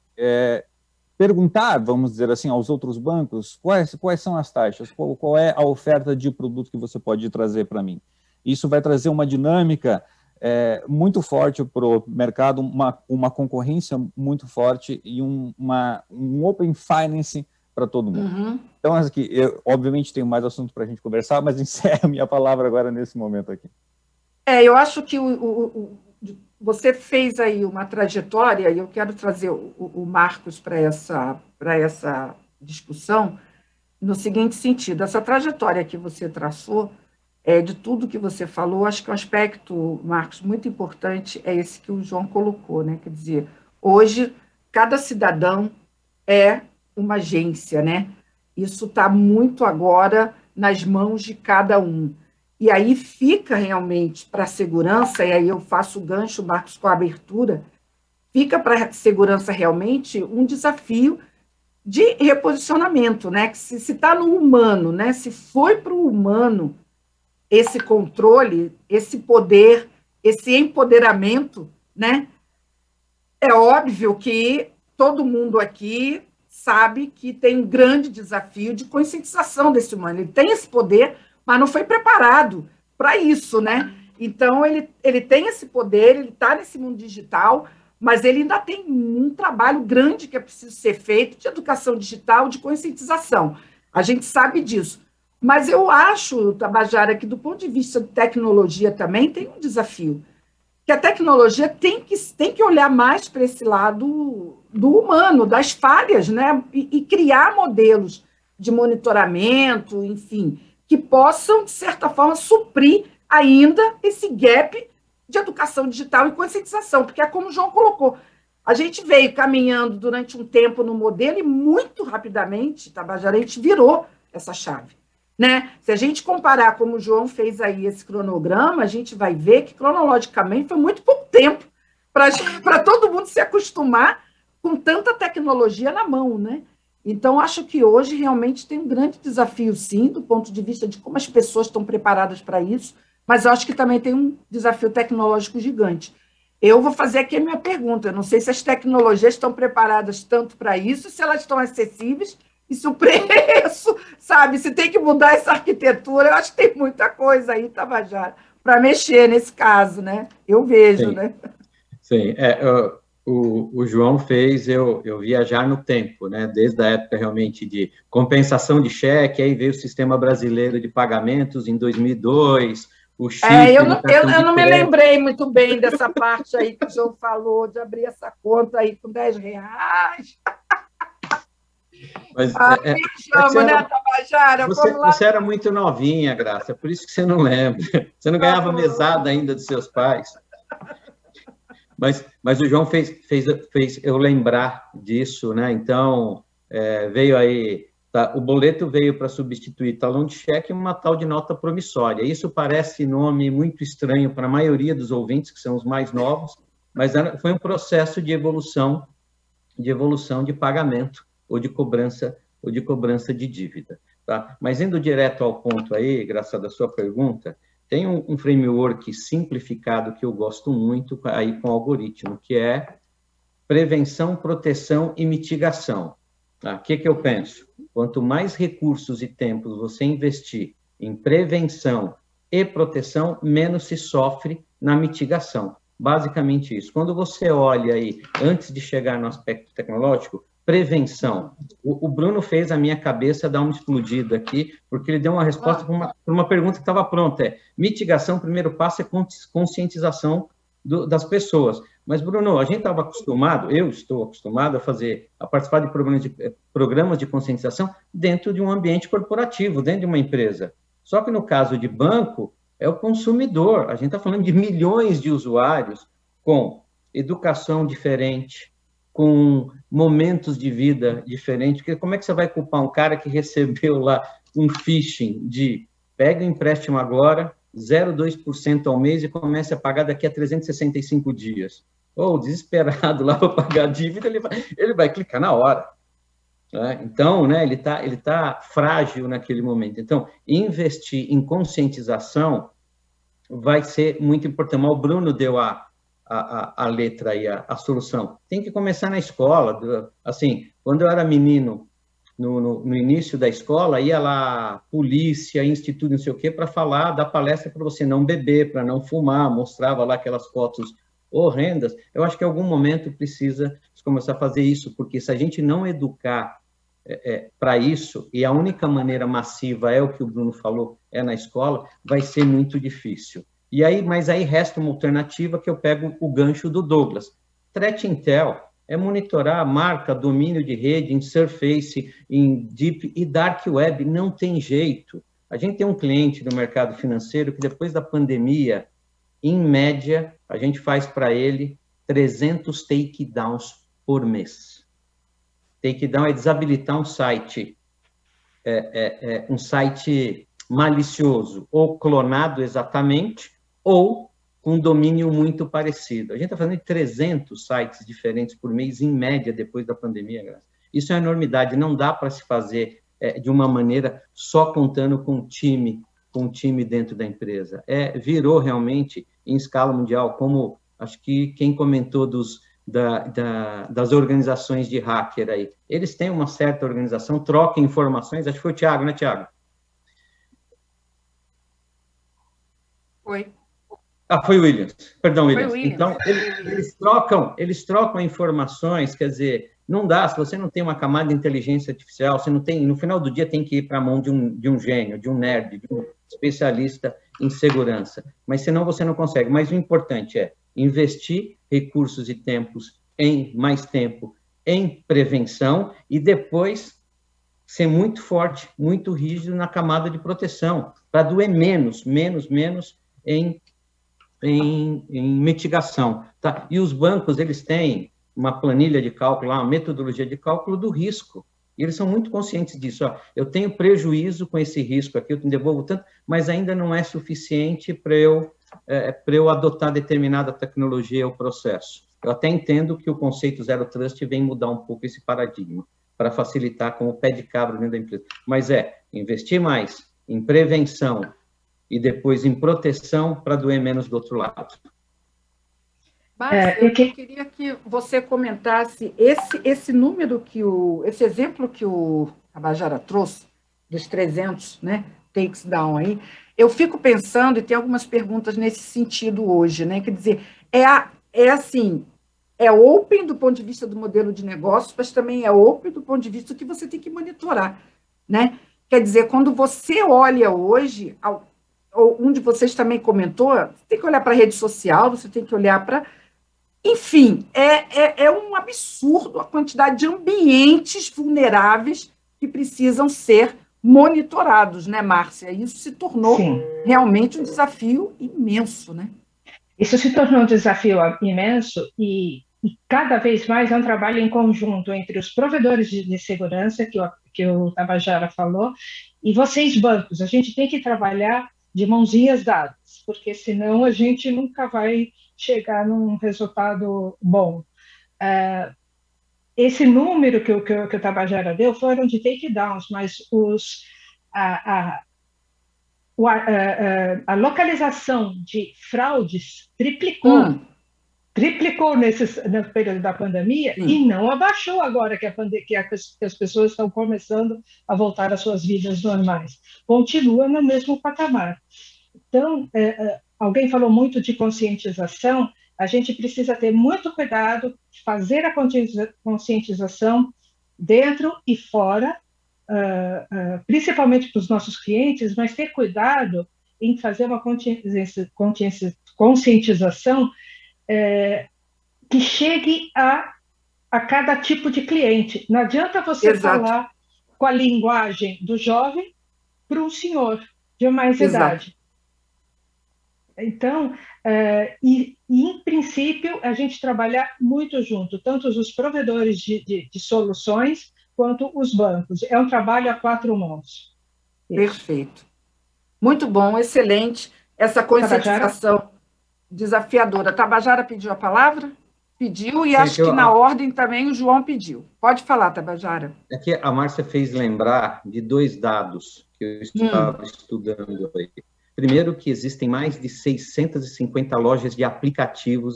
perguntar, vamos dizer assim, aos outros bancos quais são as taxas, qual é a oferta de produto que você pode trazer para mim. Isso vai trazer uma dinâmica muito forte para o mercado, uma concorrência muito forte e um open finance para todo mundo. Então, aqui, eu obviamente tenho mais assunto para a gente conversar, mas encerro a minha palavra agora nesse momento aqui. Eu acho que você fez aí uma trajetória, e eu quero trazer o Marcos para essa discussão, no seguinte sentido: essa trajetória que você traçou, de tudo que você falou, acho que o aspecto, Marcos, muito importante é esse que o João colocou, né? Quer dizer, hoje, cada cidadão é uma agência, né? Isso está muito agora nas mãos de cada um. E aí fica realmente para a segurança, e aí eu faço o gancho, Marcos, com a abertura, fica para a segurança realmente um desafio de reposicionamento, né? Que se está no humano, né? Se foi para o humano, esse controle, esse poder, esse empoderamento, né? É óbvio que todo mundo aqui sabe que tem um grande desafio de conscientização desse humano. Ele tem esse poder, mas não foi preparado para isso, né? Então, ele tem esse poder, ele está nesse mundo digital, mas ele ainda tem um trabalho grande que é preciso ser feito de educação digital, de conscientização. A gente sabe disso. Mas eu acho, Tabajara, que do ponto de vista de tecnologia também tem um desafio, que a tecnologia tem que olhar mais para esse lado do humano, das falhas, né? E criar modelos de monitoramento, enfim, que possam, de certa forma, suprir ainda esse gap de educação digital e conscientização, porque é como o João colocou, a gente veio caminhando durante um tempo no modelo e muito rapidamente, Tabajara, a gente virou essa chave, né? Se a gente comparar como o João fez aí esse cronograma, a gente vai ver que cronologicamente foi muito pouco tempo para todo mundo se acostumar com tanta tecnologia na mão, né? Então, acho que hoje realmente tem um grande desafio, sim, do ponto de vista de como as pessoas estão preparadas para isso, mas eu acho que também tem um desafio tecnológico gigante. Eu vou fazer aqui a minha pergunta, eu não sei se as tecnologias estão preparadas tanto para isso, se elas estão acessíveis, e se o preço, sabe, se tem que mudar essa arquitetura, eu acho que tem muita coisa aí, Tabajara, para mexer nesse caso, né? Eu vejo, Sim. né? Sim, o João fez eu viajar no tempo, né? Desde a época realmente de compensação de cheque, aí veio o Sistema Brasileiro de Pagamentos em 2002, o chip... eu não me lembrei muito bem dessa parte aí que o João falou, de abrir essa conta aí com R$10. Mas, né, Tabajara? Você era muito novinha, Graça, por isso que você não lembra. Você não ganhava mesada ainda dos seus pais. Mas o João fez eu lembrar disso, né? Então, veio aí... Tá, o boleto veio para substituir talão de cheque e uma tal de nota promissória. Isso parece nome muito estranho para a maioria dos ouvintes, que são os mais novos, mas foi um processo de evolução de pagamento ou de cobrança de dívida. Tá? Mas indo direto ao ponto aí, graças à sua pergunta, tem um framework simplificado que eu gosto muito aí com o algoritmo, que é prevenção, proteção e mitigação. O que eu penso? Quanto mais recursos e tempos você investir em prevenção e proteção, menos se sofre na mitigação. Basicamente isso. Quando você olha aí, antes de chegar no aspecto tecnológico, prevenção. O Bruno fez a minha cabeça dar uma explodida aqui, porque ele deu uma resposta para uma pergunta que estava pronta. Mitigação, o primeiro passo é conscientização das pessoas. Mas, Bruno, a gente estava acostumado, eu estou acostumado a participar de programas de conscientização dentro de um ambiente corporativo, dentro de uma empresa. Só que no caso de banco, é o consumidor. A gente está falando de milhões de usuários com educação diferente, com momentos de vida diferentes. Porque como é que você vai culpar um cara que recebeu lá um phishing de pega o empréstimo agora, 0,2% ao mês e comece a pagar daqui a 365 dias. Ou desesperado lá para pagar a dívida, ele vai clicar na hora. Né? Então, né, ele tá frágil naquele momento. Então, investir em conscientização vai ser muito importante. Mas o Bruno deu a letra aí, a solução. Tem que começar na escola. Assim, quando eu era menino, no início da escola, ia lá polícia, instituto, não sei o quê, para falar, dar palestra para você não beber, para não fumar, mostrava lá aquelas fotos horrendas. Eu acho que em algum momento precisa começar a fazer isso, porque se a gente não educar para isso, e a única maneira massiva é o que o Bruno falou, é na escola, vai ser muito difícil. Mas aí resta uma alternativa que eu pego o gancho do Douglas. Threat Intel é monitorar a marca, domínio de rede em Surface, em Deep e Dark Web, não tem jeito. A gente tem um cliente no mercado financeiro que depois da pandemia, em média, a gente faz para ele 300 takedowns por mês. Takedown é desabilitar um site malicioso, ou clonado exatamente, ou com domínio muito parecido. A gente está falando de 300 sites diferentes por mês, em média, depois da pandemia. Graça. Isso é uma enormidade, não dá para se fazer de uma maneira só contando com um time com o time dentro da empresa. Virou realmente em escala mundial, como acho que quem comentou das organizações de hacker aí. Eles têm uma certa organização, trocam informações, acho que foi o Thiago, né, Thiago? Foi. Foi o Williams. Perdão, Williams. Williams. Então, eles trocam informações, quer dizer, não dá, se você não tem uma camada de inteligência artificial, você não tem, no final do dia tem que ir para a mão de um gênio, de um nerd, de um especialista em segurança. Mas senão você não consegue. Mas o importante é investir recursos e tempos mais tempo em prevenção e depois ser muito forte, muito rígido na camada de proteção, para doer menos em mitigação. Tá? E os bancos, eles têm uma planilha de cálculo, uma metodologia de cálculo do risco. E eles são muito conscientes disso. Eu tenho prejuízo com esse risco aqui, eu te devolvo tanto, mas ainda não é suficiente para eu adotar determinada tecnologia ou processo. Eu até entendo que o conceito Zero Trust vem mudar um pouco esse paradigma, para facilitar como pé de cabra dentro da empresa. Mas investir mais em prevenção e depois em proteção para doer menos do outro lado. Márcia, eu queria que você comentasse esse número esse exemplo que o Tabajara trouxe, dos 300, né, takes down aí. Eu fico pensando, e tem algumas perguntas nesse sentido hoje, né, quer dizer, é open do ponto de vista do modelo de negócio, mas também é open do ponto de vista que você tem que monitorar, né? Quer dizer, quando você olha hoje, um de vocês também comentou, você tem que olhar para a rede social, você tem que olhar para... Enfim, é um absurdo a quantidade de ambientes vulneráveis que precisam ser monitorados, né, Márcia? Isso se tornou realmente um desafio imenso, né? Isso se tornou um desafio imenso e cada vez mais é um trabalho em conjunto entre os provedores de segurança, que o Tabajara falou, e vocês, bancos. A gente tem que trabalhar de mãozinhas dadas, porque senão a gente nunca vai chegar num resultado bom. Esse número que o Tabajara deu foram de takedowns, mas a localização de fraudes triplicou no período da pandemia e não abaixou agora que as pessoas estão começando a voltar às suas vidas normais. Continua no mesmo patamar. Então, alguém falou muito de conscientização, a gente precisa ter muito cuidado, fazer a conscientização dentro e fora, principalmente para os nossos clientes, mas ter cuidado em fazer uma conscientização que chegue a cada tipo de cliente. Não adianta você falar com a linguagem do jovem para um senhor de mais idade. Então, em princípio, a gente trabalha muito junto, tanto os provedores de soluções quanto os bancos. É um trabalho a 4 mãos. Perfeito. Muito bom, excelente. Essa conscientização desafiadora. Tabajara pediu a palavra? Pediu, e acho que na ordem também o João pediu. Pode falar, Tabajara. É que a Márcia fez lembrar de 2 dados que eu estava estudando aí. Primeiro, que existem mais de 650 lojas de aplicativos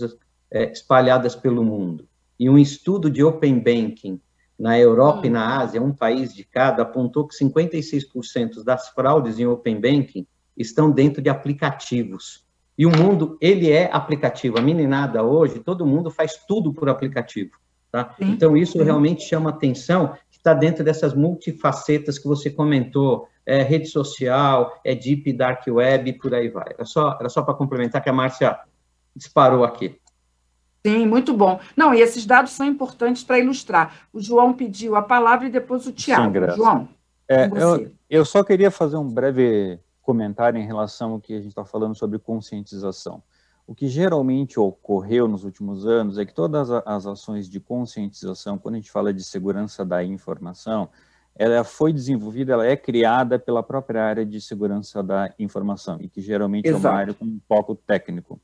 espalhadas pelo mundo. E um estudo de Open Banking na Europa e na Ásia, um país de cada, apontou que 56% das fraudes em Open Banking estão dentro de aplicativos. E o mundo, ele é aplicativo. A meninada hoje, todo mundo faz tudo por aplicativo. Tá? Então, isso realmente chama atenção, que está dentro dessas multifacetas que você comentou, rede social, Deep Dark Web, e por aí vai. Era só para complementar que a Márcia disparou aqui. Sim, muito bom. Não, e esses dados são importantes para ilustrar. O João pediu a palavra e depois o Thiago. Sim, João, eu só queria fazer um breve comentário em relação ao que a gente está falando sobre conscientização. O que geralmente ocorreu nos últimos anos é que todas as ações de conscientização, quando a gente fala de segurança da informação, ela foi desenvolvida, ela é criada pela própria área de segurança da informação, e que geralmente é uma área com um foco técnico.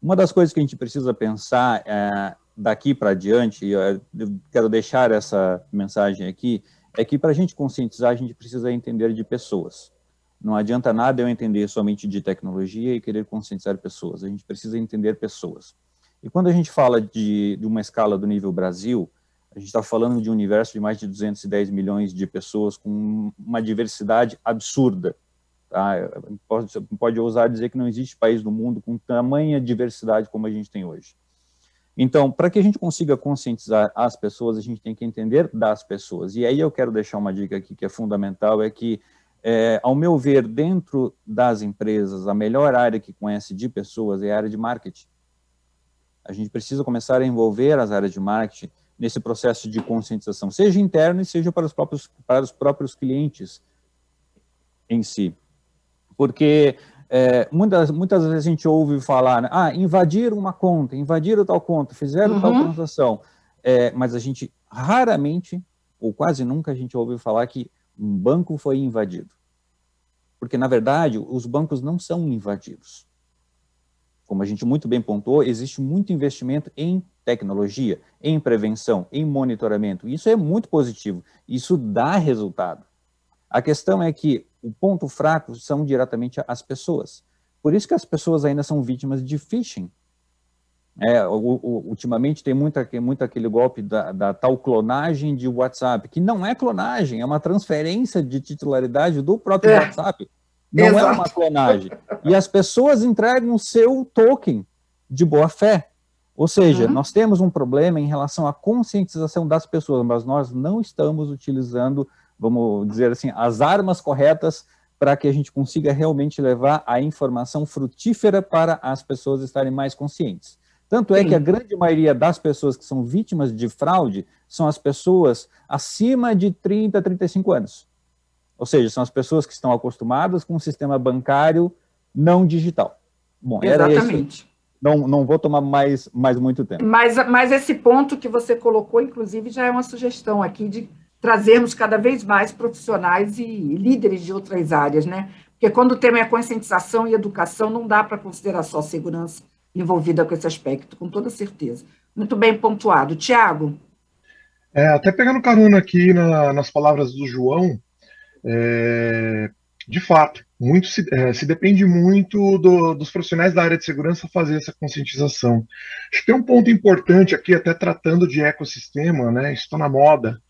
Uma das coisas que a gente precisa pensar daqui para adiante, e eu quero deixar essa mensagem aqui, é que para a gente conscientizar, a gente precisa entender de pessoas. Não adianta nada eu entender somente de tecnologia e querer conscientizar pessoas, a gente precisa entender pessoas. E quando a gente fala de uma escala do nível Brasil, a gente está falando de um universo de mais de 210 milhões de pessoas com uma diversidade absurda. Tá? Pode ousar dizer que não existe país no mundo com tamanha diversidade como a gente tem hoje. Então, para que a gente consiga conscientizar as pessoas, a gente tem que entender das pessoas. E aí eu quero deixar uma dica aqui que é fundamental, é que, ao meu ver, dentro das empresas, a melhor área que conhece de pessoas é a área de marketing. A gente precisa começar a envolver as áreas de marketing nesse processo de conscientização, seja interno e seja para os próprios clientes em si. Porque muitas vezes a gente ouve falar, né, invadiram uma conta, invadiram tal conta, fizeram tal transação, mas a gente raramente, ou quase nunca, a gente ouve falar que um banco foi invadido. Porque, na verdade, os bancos não são invadidos. Como a gente muito bem pontuou, existe muito investimento em tecnologia, em prevenção, em monitoramento. Isso é muito positivo, isso dá resultado. A questão é que o ponto fraco são diretamente as pessoas. Por isso que as pessoas ainda são vítimas de phishing. Ultimamente tem muito aquele golpe da tal clonagem de WhatsApp, que não é clonagem, é uma transferência de titularidade do próprio WhatsApp. Não é uma clonagem. E as pessoas entregam o seu token de boa-fé. Ou seja, nós temos um problema em relação à conscientização das pessoas, mas nós não estamos utilizando, vamos dizer assim, as armas corretas para que a gente consiga realmente levar a informação frutífera para as pessoas estarem mais conscientes. Tanto é que a grande maioria das pessoas que são vítimas de fraude são as pessoas acima de 30, 35 anos. Ou seja, são as pessoas que estão acostumadas com um sistema bancário não digital. Bom, exatamente. Não vou tomar mais muito tempo. Mas esse ponto que você colocou, inclusive, já é uma sugestão aqui de trazermos cada vez mais profissionais e líderes de outras áreas, né? Porque quando o tema é conscientização e educação, não dá para considerar só segurança envolvida com esse aspecto, com toda certeza. Muito bem pontuado. Tiago? Até pegando carona aqui nas palavras do João, de fato, muito se depende muito dos profissionais da área de segurança fazer essa conscientização. Acho que tem um ponto importante aqui, até tratando de ecossistema, né? Isso está na moda.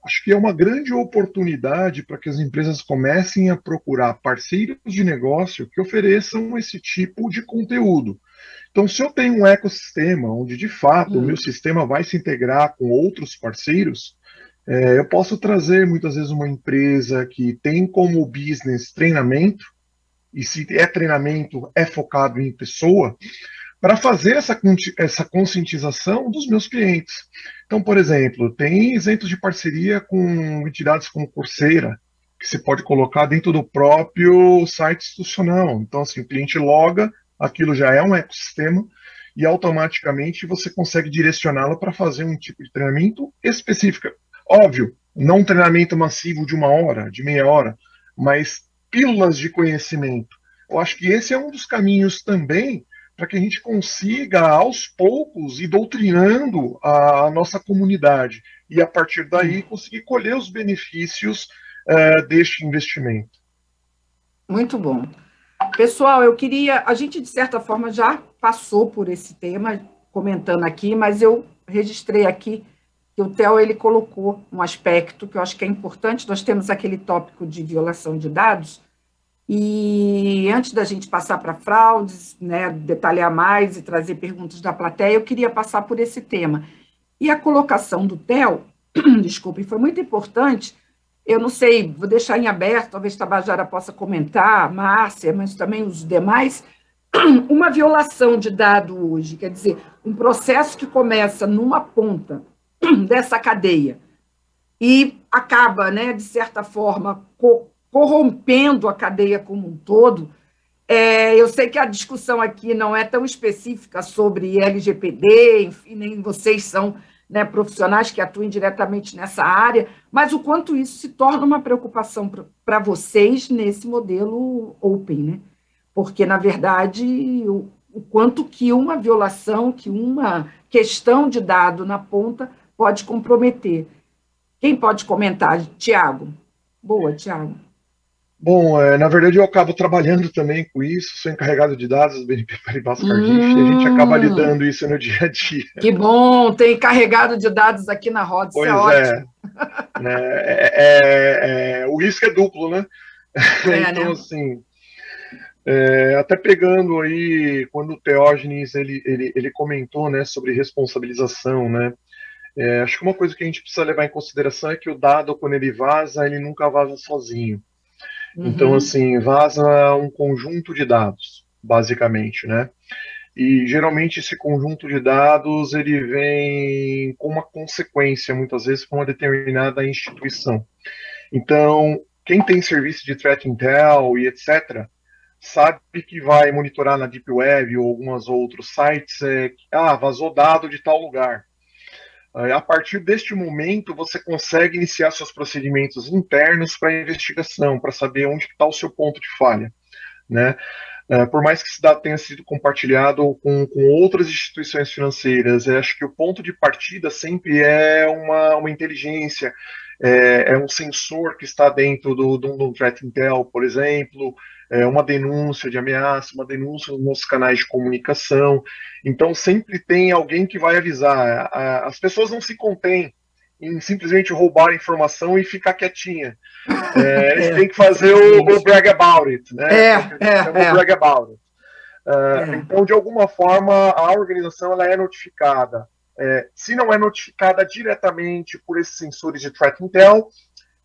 Acho que é uma grande oportunidade para que as empresas comecem a procurar parceiros de negócio que ofereçam esse tipo de conteúdo. Então, se eu tenho um ecossistema onde, de fato, o meu sistema vai se integrar com outros parceiros, eu posso trazer, muitas vezes, uma empresa que tem como business treinamento, e se é treinamento, é focado em pessoa, para fazer essa conscientização dos meus clientes. Então, por exemplo, tem exemplos de parceria com entidades como Coursera, que se pode colocar dentro do próprio site institucional. Então, assim, o cliente loga, aquilo já é um ecossistema, e automaticamente você consegue direcioná-lo para fazer um tipo de treinamento específico. Óbvio, não um treinamento massivo de 1 hora, de meia hora, mas pílulas de conhecimento. Eu acho que esse é um dos caminhos também para que a gente consiga, aos poucos, ir doutrinando a nossa comunidade e, a partir daí, conseguir colher os benefícios deste investimento. Muito bom. Pessoal, a gente, de certa forma, já passou por esse tema, comentando aqui, mas eu registrei aqui que o Theo, ele colocou um aspecto que eu acho que é importante. Nós temos aquele tópico de violação de dados, e antes da gente passar para fraudes, né, detalhar mais e trazer perguntas da plateia, eu queria passar por esse tema. E a colocação do Theo, desculpe, foi muito importante. Eu não sei, vou deixar em aberto, talvez Tabajara possa comentar, Márcia, mas também os demais. Uma violação de dado hoje, quer dizer, um processo que começa numa ponta dessa cadeia e acaba, né, de certa forma, corrompendo a cadeia como um todo. Eu sei que a discussão aqui não é tão específica sobre LGPD, enfim, nem vocês são, né, profissionais que atuem diretamente nessa área, mas o quanto isso se torna uma preocupação para vocês nesse modelo open, né? Porque, na verdade, o quanto que uma violação, que uma questão de dado na ponta pode comprometer. Quem pode comentar? Tiago. Boa, Tiago. Bom, na verdade eu acabo trabalhando também com isso, sou encarregado de dados do BNP Paribas Cardiff, e a gente acaba lidando isso no dia a dia. Que bom, tem carregado de dados aqui na roda, isso é ótimo. Né, o risco é duplo, né? Então, né? Assim, até pegando aí, quando o Teógenes ele comentou, né, sobre responsabilização, né? Acho que uma coisa que a gente precisa levar em consideração é que o dado, quando ele vaza, ele nunca vaza sozinho. Então, assim, vaza um conjunto de dados, basicamente, né? E, geralmente, esse conjunto de dados, ele vem com uma consequência, muitas vezes, para uma determinada instituição. Então, quem tem serviço de Threat Intel e etc., sabe que vai monitorar na Deep Web ou alguns outros sites, vazou dado de tal lugar. A partir deste momento, você consegue iniciar seus procedimentos internos para investigação, para saber onde está o seu ponto de falha, né? Por mais que esse dado tenha sido compartilhado com outras instituições financeiras, acho que o ponto de partida sempre é uma inteligência, é um sensor que está dentro do Threat Intel, por exemplo, uma denúncia de ameaça, uma denúncia nos canais de comunicação. Então, sempre tem alguém que vai avisar. As pessoas não se contêm em simplesmente roubar a informação e ficar quietinha. Eles têm que fazer o brag about it, né? O brag about it. Então, de alguma forma, a organização ela é notificada. Se não é notificada diretamente por esses sensores de Threat Intel,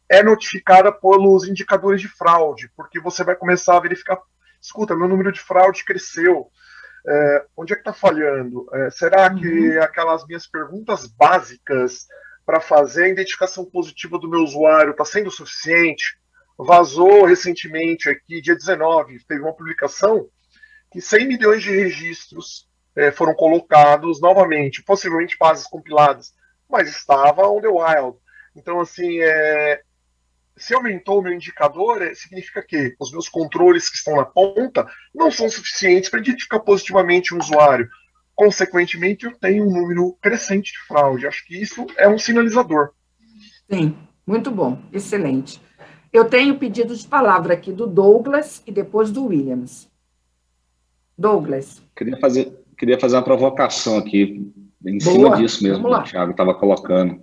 é notificada pelos indicadores de fraude, porque você vai começar a verificar, escuta, meu número de fraude cresceu, onde é que está falhando? Será que aquelas minhas perguntas básicas para fazer a identificação positiva do meu usuário está sendo suficiente? Vazou recentemente aqui, dia 19, teve uma publicação que 100 milhões de registros foram colocados novamente, possivelmente bases compiladas, mas estava on the wild. Então, assim, se aumentou o meu indicador, significa que os meus controles que estão na ponta não são suficientes para identificar positivamente um usuário. Consequentemente, eu tenho um número crescente de fraude. Acho que isso é um sinalizador. Sim, muito bom, excelente. Eu tenho pedido de palavra aqui do Douglas e depois do Williams. Douglas. Queria fazer uma provocação aqui, em cima disso mesmo que o Thiago estava colocando.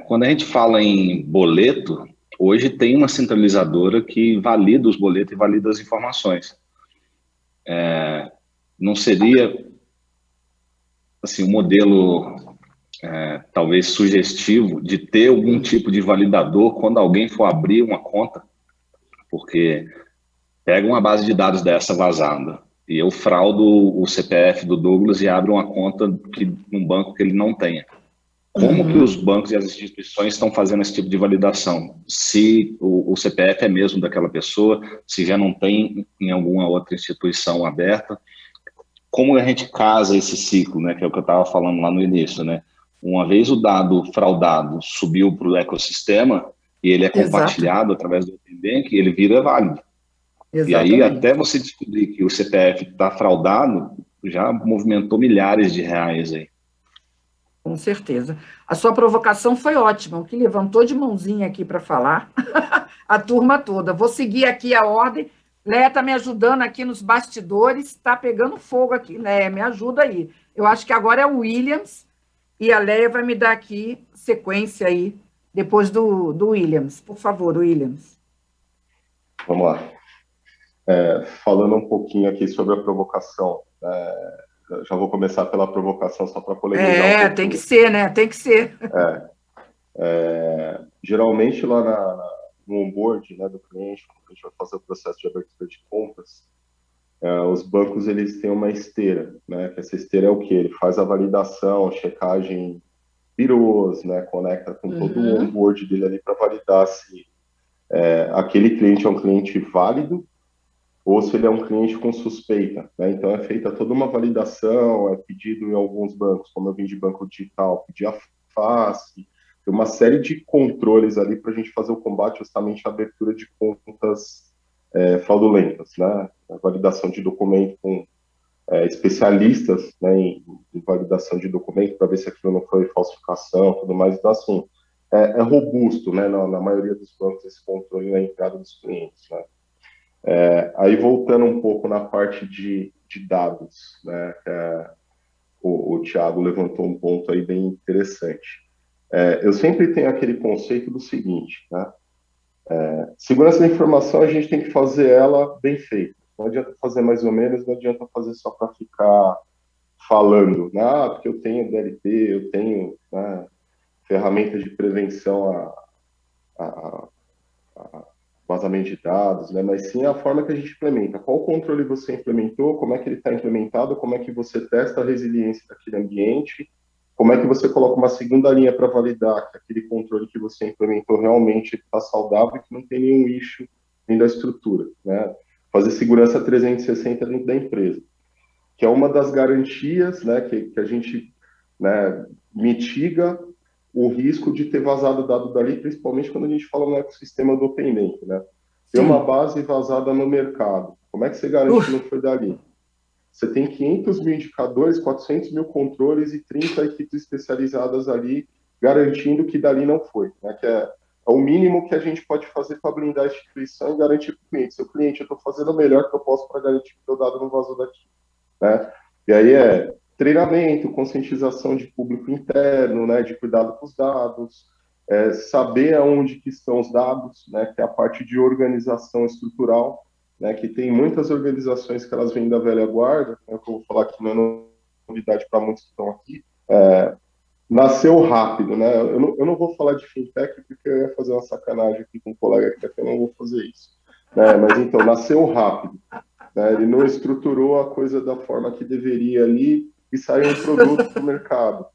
Quando a gente fala em boleto, hoje tem uma centralizadora que valida os boletos e valida as informações. Não seria assim, um modelo talvez sugestivo de ter algum tipo de validador quando alguém for abrir uma conta? Porque pega uma base de dados dessa vazada e eu fraudo o CPF do Douglas e abro uma conta num banco que ele não tenha. Como que os bancos e as instituições estão fazendo esse tipo de validação? Se o CPF é mesmo daquela pessoa, se já não tem em alguma outra instituição aberta, como a gente casa esse ciclo, né, que é o que eu estava falando lá no início, né? Uma vez o dado fraudado subiu para o ecossistema e ele é compartilhado através do Open Bank, ele vira válido. Exatamente. E aí, até você descobrir que o CPF está fraudado, já movimentou milhares de reais aí. Com certeza. A sua provocação foi ótima, o que levantou de mãozinha aqui para falar, a turma toda. Vou seguir aqui a ordem. Léa está me ajudando aqui nos bastidores, está pegando fogo aqui. Léa, me ajuda aí. Eu acho que agora é o Williams, e a Léa vai me dar aqui sequência aí, depois do Williams. Por favor, Williams. Vamos lá. Falando um pouquinho aqui sobre a provocação, já vou começar pela provocação só para polemizar. Tem que ser, né? Tem que ser. Geralmente, lá no onboard, né, do cliente, quando a gente vai fazer o processo de abertura de contas, os bancos eles têm uma esteira, né? Que essa esteira é o quê? Ele faz a validação, checagem birôs, né? Conecta com todo o onboard dele ali para validar se aquele cliente é um cliente válido ou se ele é um cliente com suspeita, né? Então, é feita toda uma validação, é pedido em alguns bancos, como eu vim de banco digital, pedir a face, tem uma série de controles ali para a gente fazer o combate justamente à abertura de contas fraudulentas, né? A validação de documento com especialistas, né, em validação de documento para ver se aquilo não foi falsificação, tudo mais. Então, assim, é robusto, né, na maioria dos bancos, esse controle na entrada dos clientes, né. Aí, voltando um pouco na parte de dados, né, o Thiago levantou um ponto aí bem interessante. Eu sempre tenho aquele conceito do seguinte, né, segurança da informação, a gente tem que fazer ela bem feita. Não adianta fazer mais ou menos, não adianta fazer só para ficar falando, né, porque eu tenho DLP, eu tenho, né, ferramentas de prevenção a vazamento de dados, né? Mas sim a forma que a gente implementa. Qual controle você implementou, como é que ele está implementado, como é que você testa a resiliência daquele ambiente, como é que você coloca uma segunda linha para validar que aquele controle que você implementou realmente está saudável e que não tem nenhum issue dentro da estrutura, né? Fazer segurança 360 dentro da empresa, que é uma das garantias, né, que a gente, né, mitiga o risco de ter vazado dado dali, principalmente quando a gente fala no ecossistema do Open Bank, né? Tem uma base vazada no mercado. Como é que você garante que não foi dali? Você tem 500 mil indicadores, 400 mil controles e 30 equipes especializadas ali, garantindo que dali não foi, né? Que é o mínimo que a gente pode fazer para blindar a instituição e garantir para o cliente. Seu cliente, eu estou fazendo o melhor que eu posso para garantir que o meu dado não vazou daqui, né? E aí treinamento, conscientização de público interno, né, de cuidado com os dados, saber aonde que estão os dados, né, que é a parte de organização estrutural, né, que tem muitas organizações que elas vêm da velha guarda, né, que eu vou falar que não é novidade para muitos que estão aqui, nasceu rápido, né, eu não vou falar de fintech porque eu ia fazer uma sacanagem aqui com um colega que eu não vou fazer isso, né, mas então, nasceu rápido, né, ele não estruturou a coisa da forma que deveria ali, e saiu um produto para o mercado.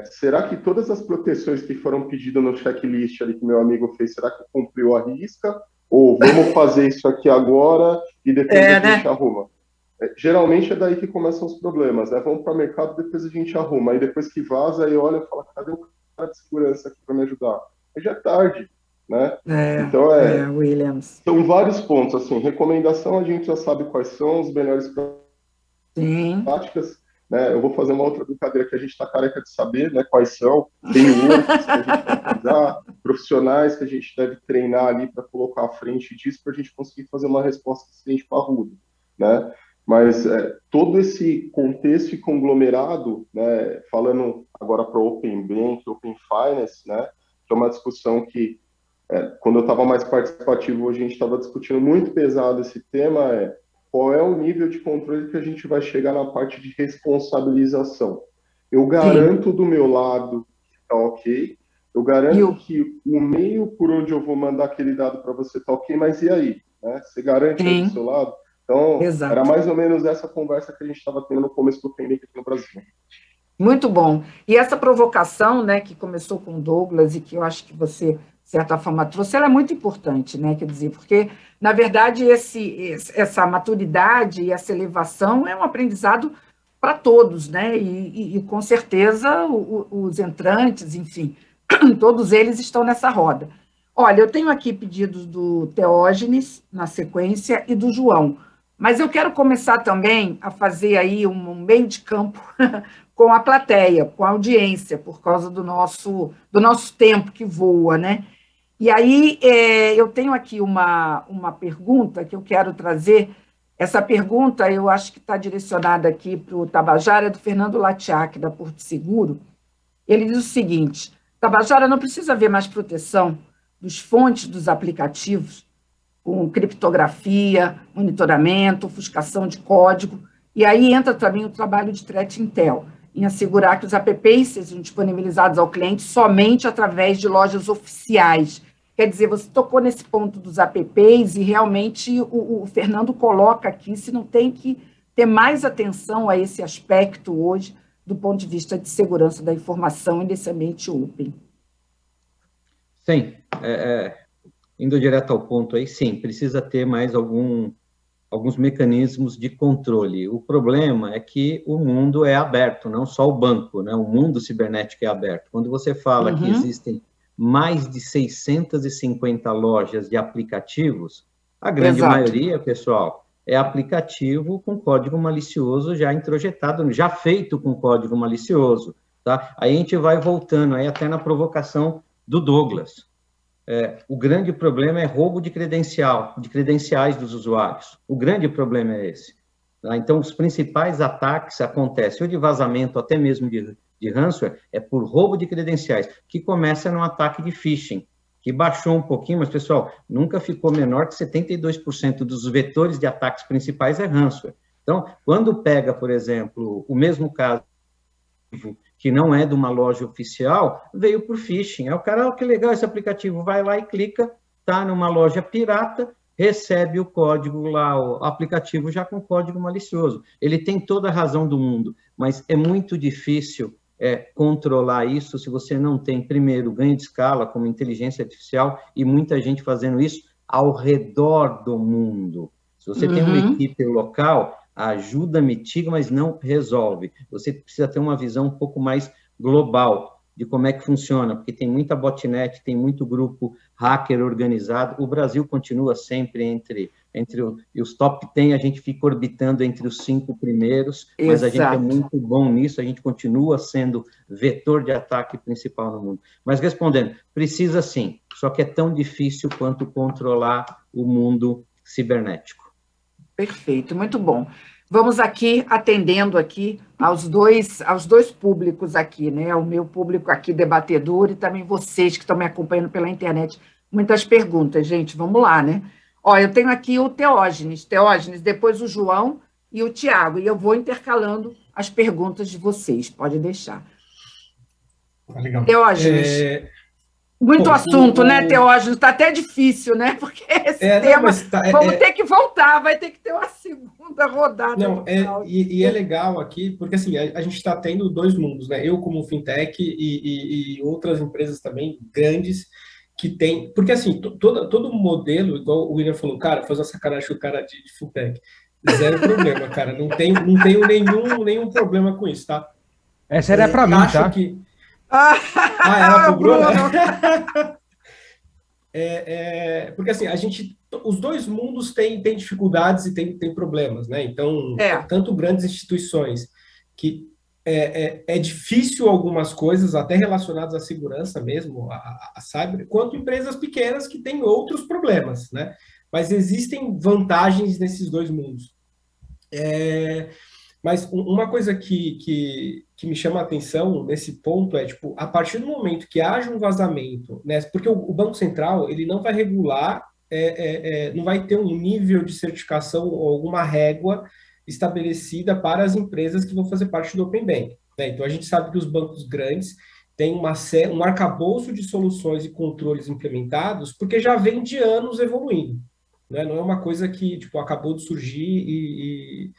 Será que todas as proteções que foram pedidas no checklist ali que meu amigo fez, será que cumpriu a risca? Ou vamos fazer isso aqui agora e depois a gente arruma? Geralmente é daí que começam os problemas, né? Vamos para o mercado, depois a gente arruma. Aí depois que vaza, aí olha e fala, cadê o cara de segurança aqui para me ajudar? Aí já é tarde, né? Então Williams. São vários pontos, assim, recomendação a gente já sabe quais são os melhores práticas, né? Eu vou fazer uma outra brincadeira que a gente está careca de saber, né, quais são, tem outros que a gente vai usar, profissionais que a gente deve treinar ali para colocar à frente disso para a gente conseguir fazer uma resposta eficiente parruda, né? Mas todo esse contexto e conglomerado, né, falando agora para Open Bank, Open Finance, né, que é uma discussão que, quando eu estava mais participativo, hoje a gente estava discutindo muito pesado esse tema, qual é o nível de controle que a gente vai chegar na parte de responsabilização. Eu garanto do meu lado que está ok, eu garanto que o meio por onde eu vou mandar aquele dado para você está ok, mas e aí? Né? Você garante aí do seu lado? Então, era mais ou menos essa conversa que a gente estava tendo no começo do Open Bank aqui no Brasil. Muito bom. E essa provocação, né, que começou com o Douglas e que eu acho que você, de certa forma, trouxe, ela é muito importante, né, quer dizer, porque, na verdade, essa maturidade e essa elevação é um aprendizado para todos, né, e com certeza os entrantes, enfim, todos eles estão nessa roda. Olha, eu tenho aqui pedidos do Teógenes, na sequência, e do João, mas eu quero começar também a fazer aí um meio de campo com a plateia, com a audiência, por causa do nosso tempo que voa, né? E aí eu tenho aqui uma pergunta que eu quero trazer. Essa pergunta eu acho que está direcionada aqui para o Tabajara, do Fernando Latiak, da Porto Seguro. Ele diz o seguinte: Tabajara, não precisa haver mais proteção dos fontes dos aplicativos, com criptografia, monitoramento, ofuscação de código, e aí entra também o trabalho de Threat Intel, em assegurar que os apps sejam disponibilizados ao cliente somente através de lojas oficiais. Quer dizer, você tocou nesse ponto dos apps e realmente o Fernando coloca aqui se não tem que ter mais atenção a esse aspecto hoje, do ponto de vista de segurança da informação e desse ambiente open. Sim, indo direto ao ponto aí, sim, precisa ter mais alguns mecanismos de controle. O problema é que o mundo é aberto, não só o banco, né? O mundo cibernético é aberto. Quando você fala que existem mais de 650 lojas de aplicativos, a grande maioria, pessoal, é aplicativo com código malicioso já introjetado, já feito com código malicioso. tá? Aí a gente vai voltando, aí até na provocação do Douglas. O grande problema é roubo de credenciais dos usuários. O grande problema é esse. Tá? Então, os principais ataques acontecem, ou de vazamento, até mesmo de ransomware, é por roubo de credenciais, que começa num ataque de phishing, que baixou um pouquinho, mas, pessoal, nunca ficou menor que 72% dos vetores de ataques principais é ransomware. Então, quando pega, por exemplo, o mesmo caso que não é de uma loja oficial, veio por phishing. Aí o cara, que legal esse aplicativo, vai lá e clica, tá numa loja pirata, recebe o código lá, o aplicativo já com código malicioso. Ele tem toda a razão do mundo, mas é muito difícil controlar isso se você não tem, primeiro, ganho de escala, como inteligência artificial, e muita gente fazendo isso ao redor do mundo. Se você tem uma equipe local, ajuda, mitiga, mas não resolve. Você precisa ter uma visão um pouco mais global de como é que funciona, porque tem muita botnet, tem muito grupo hacker organizado. O Brasil continua sempre entre os top 10, a gente fica orbitando entre os 5 primeiros, mas a gente é muito bom nisso, a gente continua sendo vetor de ataque principal no mundo. Mas respondendo, precisa sim, só que é tão difícil quanto controlar o mundo cibernético. Perfeito, muito bom. Vamos aqui atendendo aqui aos dois públicos aqui, né? O meu público aqui debatedor e também vocês que estão me acompanhando pela internet. Muitas perguntas, gente, vamos lá, né? Ó, eu tenho aqui o Teógenes, depois o João e o Tiago, e eu vou intercalando as perguntas de vocês, pode deixar. Legal. Teógenes, muito assunto, né, Teógenes? Está até difícil, né? Porque esse tema, vamos ter que voltar, vai ter que ter uma segunda rodada. Não, é legal aqui, porque assim, a gente está tendo 2 mundos, né? Eu como fintech e outras empresas também grandes que tem, porque assim, todo modelo, igual o William falou, cara, faz uma sacanagem com o cara de fintech, zero problema, cara, não tenho nenhum problema com isso, tá? Essa era para mim, tá? Ela cobrou, né? Porque assim, os 2 mundos têm dificuldades e tem problemas, né? Então, tanto grandes instituições que é difícil algumas coisas, até relacionadas à segurança mesmo, a cyber, quanto empresas pequenas que têm outros problemas, né? Mas existem vantagens nesses 2 mundos. Mas uma coisa que me chama a atenção nesse ponto é, tipo, a partir do momento que haja um vazamento, né? Porque o Banco Central, ele não vai regular, não vai ter um nível de certificação ou alguma régua estabelecida para as empresas que vão fazer parte do Open Bank, né? Então, a gente sabe que os bancos grandes têm um arcabouço de soluções e controles implementados, porque já vem de anos evoluindo, né? Não é uma coisa que, tipo, acabou de surgir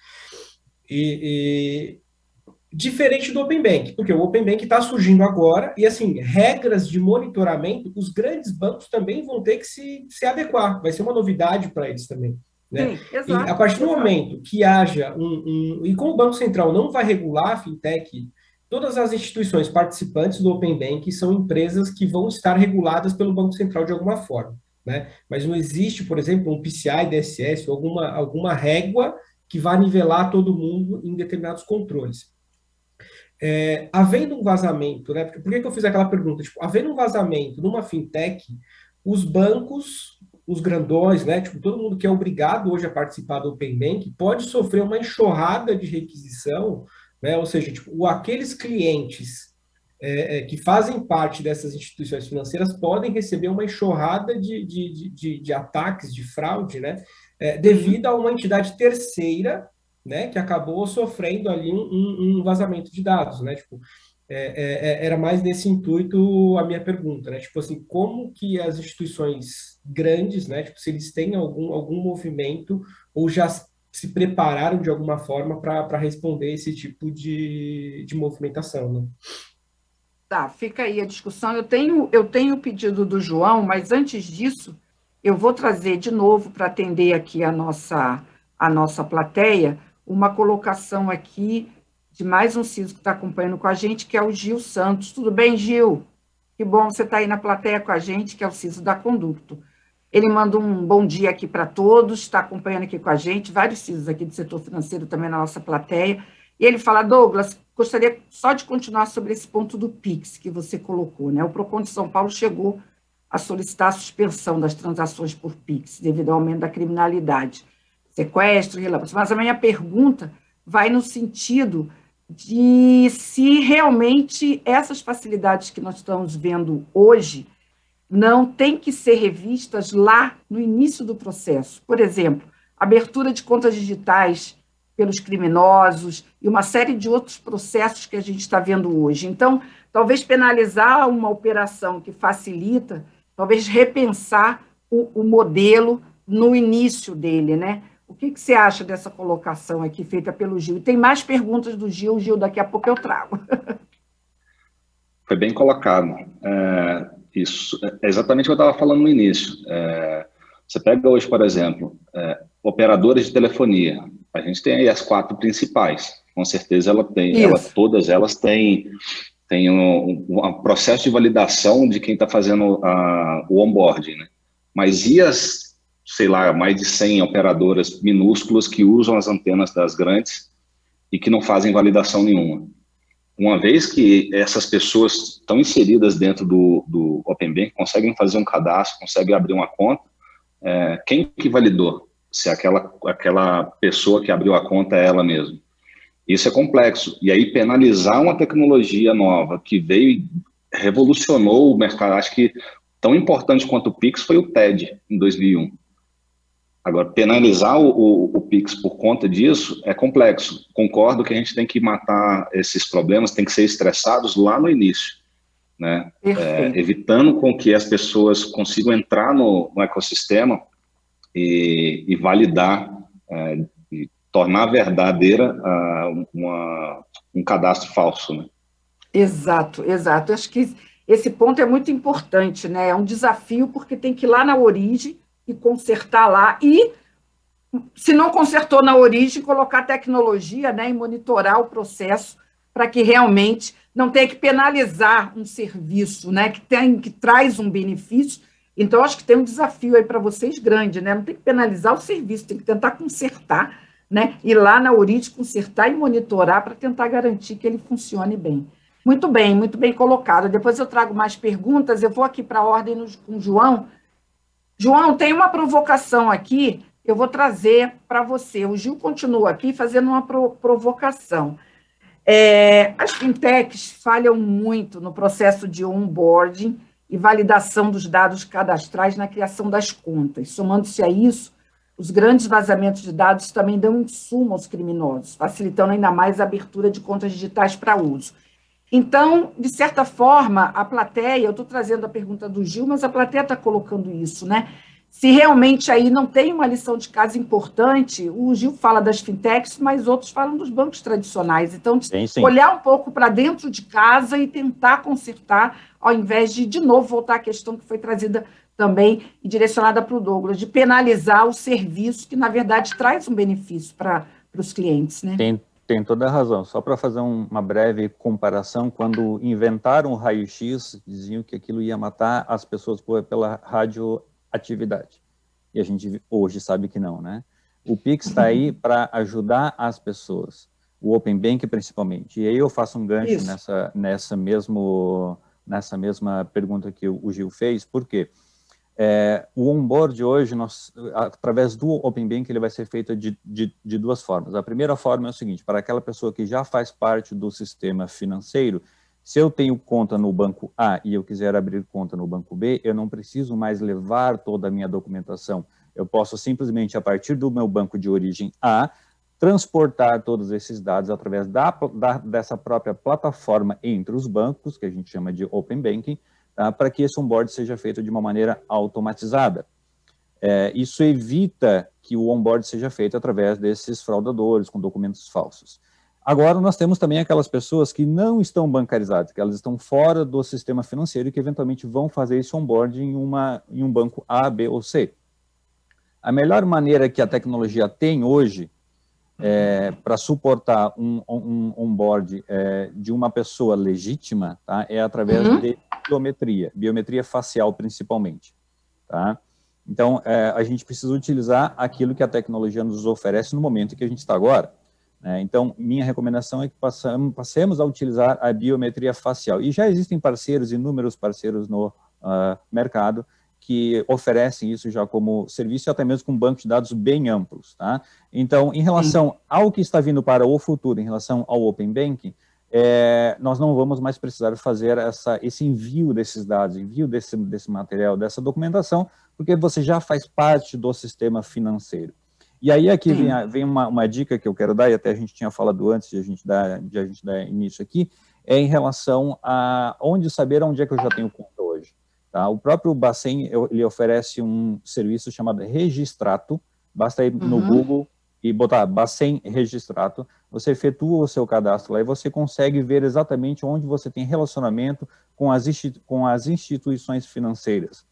diferente do Open Bank, porque o Open Bank está surgindo agora, e assim, regras de monitoramento, os grandes bancos também vão ter que se adequar, vai ser uma novidade para eles também. Né? Sim, exato, e a partir do momento que haja e como o Banco Central não vai regular a fintech, todas as instituições participantes do Open Bank são empresas que vão estar reguladas pelo Banco Central de alguma forma, né? Mas não existe, por exemplo, um PCI DSS ou alguma régua que vá nivelar todo mundo em determinados controles. Havendo um vazamento, né? Por que eu fiz aquela pergunta? Tipo, havendo um vazamento numa fintech, os bancos, os grandões, né? Tipo, todo mundo que é obrigado hoje a participar do Open Bank pode sofrer uma enxurrada de requisição, né? Ou seja, tipo, aqueles clientes que fazem parte dessas instituições financeiras podem receber uma enxurrada de ataques, de fraude, né? Devido a uma entidade terceira, né, que acabou sofrendo ali um vazamento de dados, né? Tipo, era mais nesse intuito a minha pergunta, né? Tipo assim, como que as instituições grandes, né, tipo, se eles têm algum movimento ou já se prepararam de alguma forma para responder esse tipo de movimentação, né? Tá, fica aí a discussão. Eu tenho o pedido do João, mas antes disso, eu vou trazer de novo para atender aqui a nossa plateia, uma colocação aqui de mais um CISO que está acompanhando com a gente, que é o Gil Santos. Tudo bem, Gil? Que bom você estar aí na plateia com a gente, que é o CISO da Conducto. Ele manda um bom dia aqui para todos, está acompanhando aqui com a gente, vários CISOs aqui do setor financeiro também na nossa plateia, E ele fala, Douglas, gostaria só de continuar sobre esse ponto do PIX que você colocou, né? O PROCON de São Paulo chegou a solicitar a suspensão das transações por PIX, devido ao aumento da criminalidade, sequestro, relâmpago. Mas a minha pergunta vai no sentido de se realmente essas facilidades que nós estamos vendo hoje não têm que ser revistas lá no início do processo. Por exemplo, abertura de contas digitais pelos criminosos e uma série de outros processos que a gente está vendo hoje. Então, talvez penalizar uma operação que facilita, talvez repensar o modelo no início dele, né? O que você acha dessa colocação aqui feita pelo Gil? E tem mais perguntas do Gil, daqui a pouco eu trago. Foi bem colocado. Isso é exatamente o que eu estava falando no início. Você pega hoje, por exemplo, operadoras de telefonia. A gente tem aí as 4 principais. Com certeza todas elas têm um processo de validação de quem está fazendo o onboarding, né? Mas e as, sei lá, mais de 100 operadoras minúsculas que usam as antenas das grandes e que não fazem validação nenhuma? Uma vez que essas pessoas estão inseridas dentro do Open Bank, conseguem fazer um cadastro, conseguem abrir uma conta, quem que validou? Se aquela pessoa que abriu a conta é ela mesma. Isso é complexo. E aí penalizar uma tecnologia nova que veio e revolucionou o mercado, acho que tão importante quanto o Pix foi o TED, em 2001. Agora, penalizar o Pix por conta disso é complexo. Concordo que a gente tem que matar esses problemas, tem que ser estressados lá no início, né? Evitando com que as pessoas consigam entrar no ecossistema e validar, e tornar verdadeira um cadastro falso, né? Exato. Acho que esse ponto é muito importante, né? É um desafio porque tem que ir lá na origem e consertar lá, e se não consertou na origem, colocar tecnologia, né, e monitorar o processo para que realmente não tenha que penalizar um serviço, né, que traz um benefício. Então, acho que tem um desafio aí para vocês grande, né? Não tem que penalizar o serviço, tem que tentar consertar, né? Ir lá na origem, consertar e monitorar para tentar garantir que ele funcione bem. Muito bem colocado. Depois eu trago mais perguntas, eu vou aqui para a ordem com o João. João, tem uma provocação aqui, eu vou trazer para você. O Gil continua aqui fazendo uma provocação. As fintechs falham muito no processo de onboarding e validação dos dados cadastrais na criação das contas. Somando-se a isso, os grandes vazamentos de dados também dão insumo aos criminosos, facilitando ainda mais a abertura de contas digitais para uso. Então, de certa forma, a plateia, eu estou trazendo a pergunta do Gil, mas a plateia está colocando isso, né? Se realmente aí não tem uma lição de casa importante, o Gil fala das fintechs, mas outros falam dos bancos tradicionais. Então, sim. Olhar um pouco para dentro de casa e tentar consertar, ao invés de novo, voltar à questão que foi trazida também e direcionada para o Douglas, de penalizar o serviço que, na verdade, traz um benefício para os clientes, né? Tem toda a razão. Só para fazer uma breve comparação, quando inventaram o raio-x, diziam que aquilo ia matar as pessoas pela radioatividade. E a gente hoje sabe que não, né? O Pix está aí para ajudar as pessoas, o Open Bank principalmente. E aí eu faço um gancho nessa mesma pergunta que o Gil fez, por quê? O onboard hoje, através do Open Bank, ele vai ser feito de 2 formas. A primeira forma é o seguinte: para aquela pessoa que já faz parte do sistema financeiro, se eu tenho conta no banco A e eu quiser abrir conta no banco B, eu não preciso mais levar toda a minha documentação. Eu posso simplesmente, a partir do meu banco de origem A, transportar todos esses dados através dessa própria plataforma entre os bancos, que a gente chama de Open Banking, para que esse onboard seja feito de uma maneira automatizada. Isso evita que o onboard seja feito através desses fraudadores com documentos falsos. Agora, nós temos também aquelas pessoas que não estão bancarizadas, que elas estão fora do sistema financeiro e que eventualmente vão fazer esse onboard em um banco A, B ou C. A melhor maneira que a tecnologia tem hoje para suportar um onboard de uma pessoa legítima, tá, é através de biometria facial principalmente, tá? Então, a gente precisa utilizar aquilo que a tecnologia nos oferece no momento em que a gente está agora. Então, minha recomendação é que passemos a utilizar a biometria facial. E já existem parceiros, inúmeros parceiros no mercado, que oferecem isso já como serviço, até mesmo com bancos de dados bem amplos. Tá? Então, em relação ao que está vindo para o futuro, em relação ao Open Banking, nós não vamos mais precisar fazer esse envio desses dados, envio desse material, dessa documentação, porque você já faz parte do sistema financeiro. E aí aqui vem uma dica que eu quero dar, e até a gente tinha falado antes de a gente dar início aqui, em relação a saber onde é que eu já tenho conta hoje. Tá? O próprio Bacen, ele oferece um serviço chamado Registrato, basta ir no Google e botar Bacen Registrato, você efetua o seu cadastro lá e você consegue ver exatamente onde você tem relacionamento com as instituições financeiras.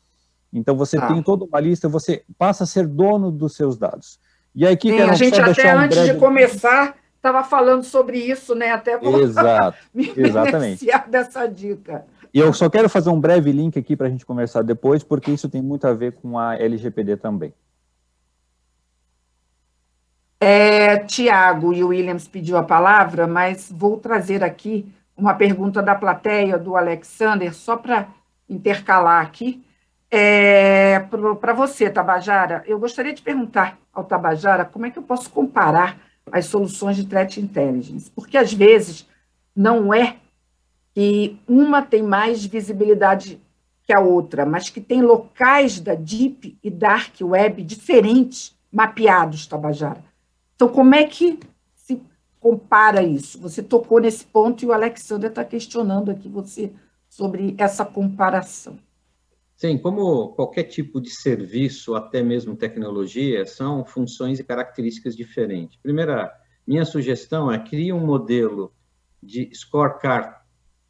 Então, você tem toda uma lista, você passa a ser dono dos seus dados. E aí, a gente até antes de começar estava falando sobre isso, né? Até vou me beneficiar dessa dica. E eu só quero fazer um breve link aqui para a gente conversar depois, porque isso tem muito a ver com a LGPD também. Tiago e o Williams pediu a palavra, mas vou trazer aqui uma pergunta da plateia, do Alexander, só para intercalar aqui. Para você, Tabajara, eu gostaria de perguntar ao Tabajara como é que eu posso comparar as soluções de Threat Intelligence, porque às vezes não é que uma tem mais visibilidade que a outra, mas que tem locais da Deep e Dark Web diferentes mapeados, Tabajara. Então, como é que se compara isso? Você tocou nesse ponto e o Alexander está questionando aqui você sobre essa comparação. Sim, como qualquer tipo de serviço, até mesmo tecnologia, são funções e características diferentes. Primeira, minha sugestão é criar um modelo de scorecard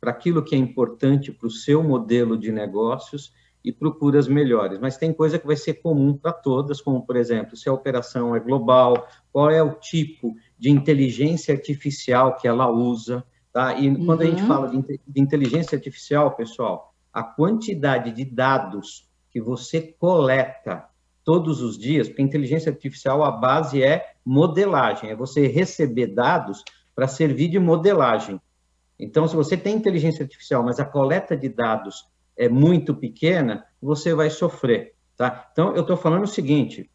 para aquilo que é importante para o seu modelo de negócios e procura as melhores. Mas tem coisa que vai ser comum para todas, como, por exemplo, se a operação é global, qual é o tipo de inteligência artificial que ela usa, tá? E quando a gente fala de inteligência artificial, pessoal, a quantidade de dados que você coleta todos os dias, porque a inteligência artificial, a base é modelagem, é você receber dados para servir de modelagem. Então, se você tem inteligência artificial, mas a coleta de dados é muito pequena, você vai sofrer, tá? Então, eu estou falando o seguinte,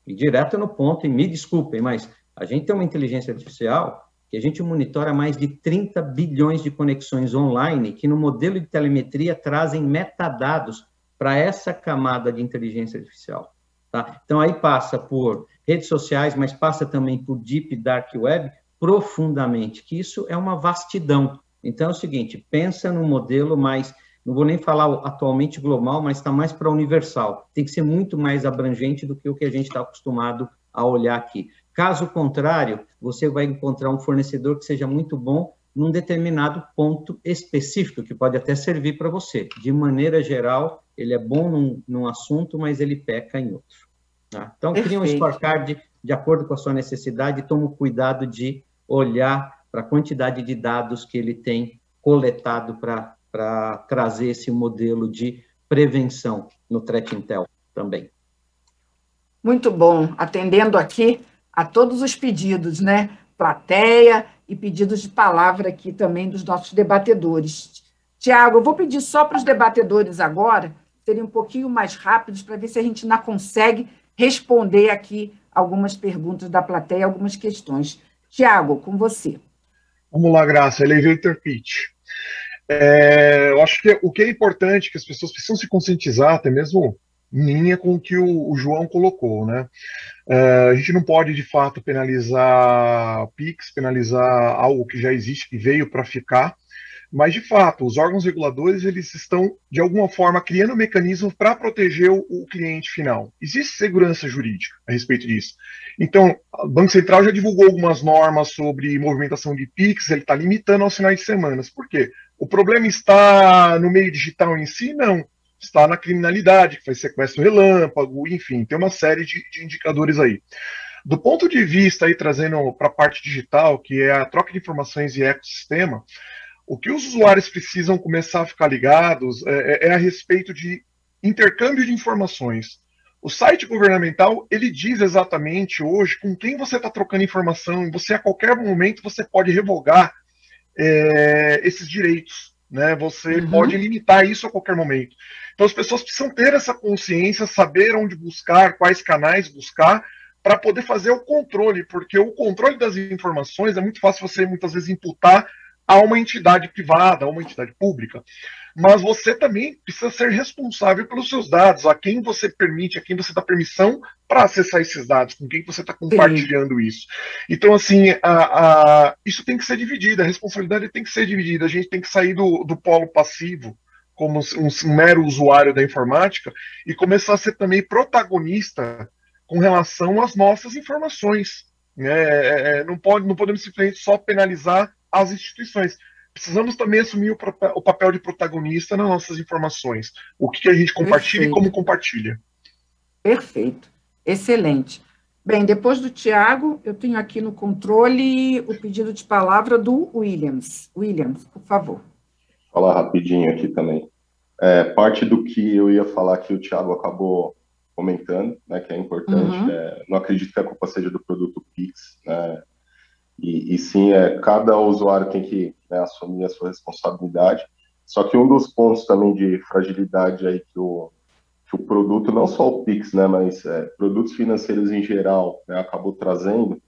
e direto no ponto, e me desculpem, mas a gente tem uma inteligência artificial que a gente monitora mais de 30 bilhões de conexões online, que no modelo de telemetria trazem metadados para essa camada de inteligência artificial, tá? Então, aí passa por redes sociais, mas passa também por Deep Dark Web profundamente, que isso é uma vastidão. Então, é o seguinte, pensa no modelo mais, não vou nem falar atualmente global, mas está mais para universal. Tem que ser muito mais abrangente do que o que a gente está acostumado a olhar aqui. Caso contrário, você vai encontrar um fornecedor que seja muito bom num determinado ponto específico, que pode até servir para você. De maneira geral, ele é bom num assunto, mas ele peca em outro. Tá? Então, cria um scorecard de acordo com a sua necessidade e toma o cuidado de olhar para a quantidade de dados que ele tem coletado para trazer esse modelo de prevenção no Threat Intel também. Muito bom. Atendendo aqui a todos os pedidos, né? Plateia e pedidos de palavra aqui também dos nossos debatedores. Tiago, eu vou pedir só para os debatedores agora, serem um pouquinho mais rápidos, para ver se a gente ainda consegue responder aqui algumas perguntas da plateia, algumas questões. Tiago, com você. Vamos lá, Graça, elevator pitch. Eu acho que o que é importante, que as pessoas precisam se conscientizar, até mesmo em linha com o que o João colocou, né? A gente não pode, de fato, penalizar PIX, penalizar algo que já existe, que veio para ficar, mas, de fato, os órgãos reguladores, eles estão, de alguma forma, criando mecanismos para proteger o cliente final. Existe segurança jurídica a respeito disso. Então, o Banco Central já divulgou algumas normas sobre movimentação de PIX, ele está limitando aos finais de semana. Por quê? O problema está no meio digital em si? Não. Está na criminalidade, que faz sequestro relâmpago, enfim, tem uma série de indicadores aí. Do ponto de vista, aí, trazendo para a parte digital, que é a troca de informações e ecossistema, o que os usuários precisam começar a ficar ligados é a respeito de intercâmbio de informações. O site governamental, ele diz exatamente hoje com quem você está trocando informação, e você a qualquer momento você pode revogar esses direitos, né? Você pode limitar isso a qualquer momento. Então as pessoas precisam ter essa consciência, saber onde buscar, quais canais buscar, para poder fazer o controle, porque o controle das informações é muito fácil você muitas vezes imputar a uma entidade privada, a uma entidade pública. Mas você também precisa ser responsável pelos seus dados, a quem você permite, a quem você dá permissão para acessar esses dados, com quem você está compartilhando isso. Então, assim, isso tem que ser dividido, a responsabilidade tem que ser dividida, a gente tem que sair do polo passivo, como um mero usuário da informática, e começar a ser também protagonista com relação às nossas informações. Não podemos simplesmente só penalizar as instituições. Precisamos também assumir o papel de protagonista nas nossas informações. O que a gente compartilha e como compartilha. Perfeito. Excelente. Bem, depois do Tiago, eu tenho aqui no controle o pedido de palavra do Williams. Williams, por favor. Vou falar rapidinho aqui também. Parte do que eu ia falar que o Tiago acabou comentando, né, que é importante. Não acredito que a culpa seja do produto Pix, né? E sim, cada usuário tem que, né, assumir a sua responsabilidade. Só que um dos pontos também de fragilidade aí que o produto, não só o Pix, né, mas produtos financeiros em geral, né, acabou trazendo,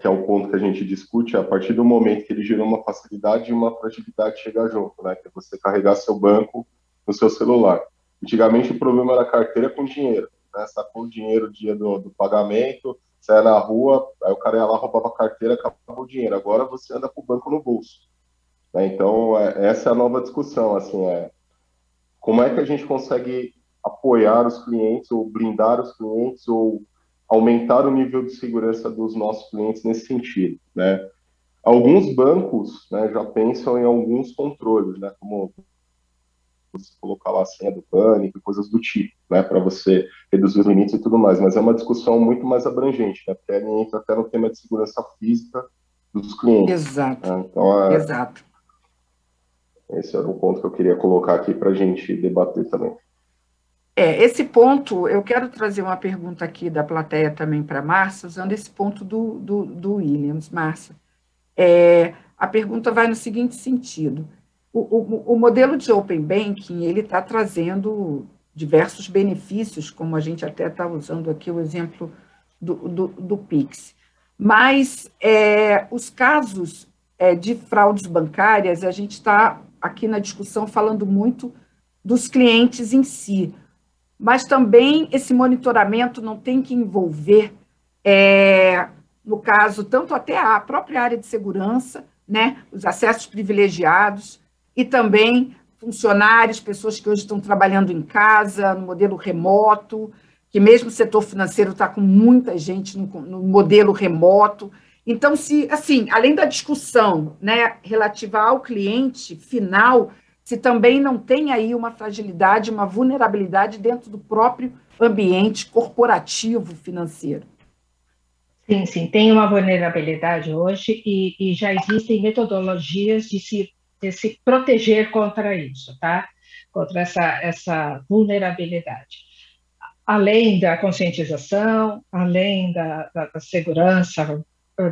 que é o ponto que a gente discute, a partir do momento que ele gerou uma facilidade e uma fragilidade chegar junto, né, que é você carregar seu banco no seu celular. Antigamente o problema era a carteira com dinheiro, né, sacou o dinheiro no dia do pagamento, você ia na rua, aí o cara ia lá, roubava a carteira, acabava o dinheiro. Agora você anda com o banco no bolso. Né? Então, essa é a nova discussão. Assim, como é que a gente consegue apoiar os clientes, ou blindar os clientes, ou aumentar o nível de segurança dos nossos clientes nesse sentido, né? Alguns bancos, né, já pensam em alguns controles, né, como você colocar lá a senha do pânico e coisas do tipo, né, para você reduzir os limites e tudo mais, mas é uma discussão muito mais abrangente, né, porque ele entra até no tema de segurança física dos clientes. Exato. Né? Então, exato. Esse era um ponto que eu queria colocar aqui para a gente debater também. Esse ponto, eu quero trazer uma pergunta aqui da plateia também para a Márcia, usando esse ponto do Williams, Márcia. A pergunta vai no seguinte sentido: o modelo de Open Banking, ele está trazendo diversos benefícios, como a gente até está usando aqui o exemplo do Pix. Mas os casos de fraudes bancárias, a gente está aqui na discussão falando muito dos clientes em si, mas também esse monitoramento não tem que envolver, no caso, tanto até a própria área de segurança, né, os acessos privilegiados, e também funcionários, pessoas que hoje estão trabalhando em casa, no modelo remoto, que mesmo o setor financeiro está com muita gente no modelo remoto. Então, assim, além da discussão, né, relativa ao cliente final, se também não tem aí uma fragilidade, uma vulnerabilidade dentro do próprio ambiente corporativo financeiro. Sim, tem uma vulnerabilidade hoje e já existem metodologias de se proteger contra isso, tá? Contra essa vulnerabilidade. Além da conscientização, além da segurança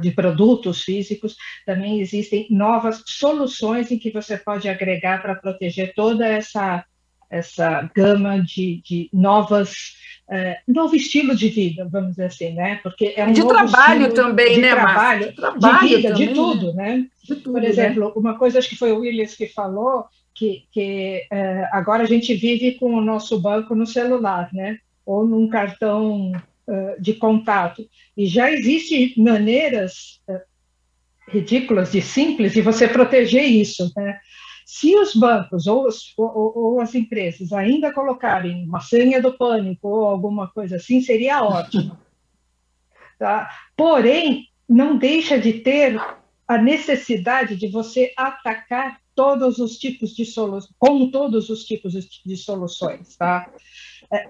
de produtos físicos, também existem novas soluções em que você pode agregar para proteger toda essa gama de novo estilo de vida, vamos dizer assim, né? Porque é um de novo trabalho estilo também, de né, trabalho, trabalho de vida, também, de tudo, né? De tudo, por exemplo, né? uma coisa, acho que foi o Williams que falou, que agora a gente vive com o nosso banco no celular, né? Ou num cartão de contato. E já existem maneiras ridículas e simples de você proteger isso, né? Se os bancos ou as empresas ainda colocarem uma senha do pânico ou alguma coisa assim, seria ótimo. Tá? Porém, não deixa de ter a necessidade de você atacar todos os tipos de soluções, com todos os tipos de soluções. Tá?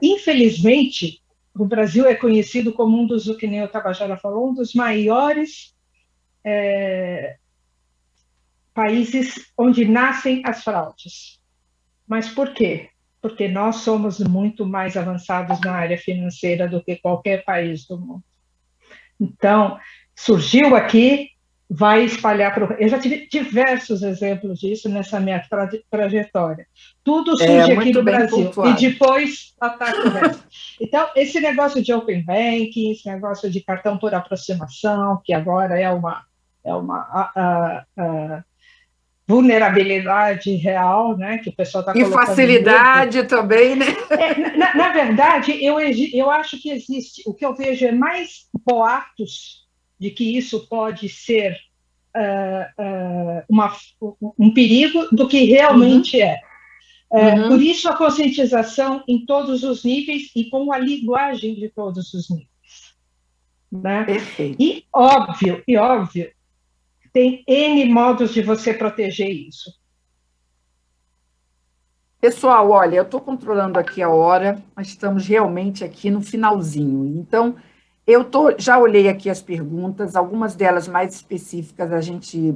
Infelizmente, o Brasil é conhecido como um dos, que nem o Tabajara falou, um dos maiores países onde nascem as fraudes. Mas por quê? porque nós somos muito mais avançados na área financeira do que qualquer país do mundo. Então, surgiu aqui, vai espalhar para o... Eu já tive diversos exemplos disso nessa minha trajetória. Tudo surge aqui no Brasil pontuado. E depois ataca o resto. Então, esse negócio de Open Banking, esse negócio de cartão por aproximação, que agora é uma vulnerabilidade real, né, que o pessoal está colocando. E facilidade também, né? Na verdade, eu acho que existe, o que eu vejo é mais boatos de que isso pode ser um perigo do que realmente é. Por isso a conscientização em todos os níveis e com a linguagem de todos os níveis. Né? E óbvio, tem N modos de você proteger isso. Pessoal, olha, eu estou controlando aqui a hora, mas estamos realmente aqui no finalzinho. Então, já olhei aqui as perguntas, algumas delas mais específicas a gente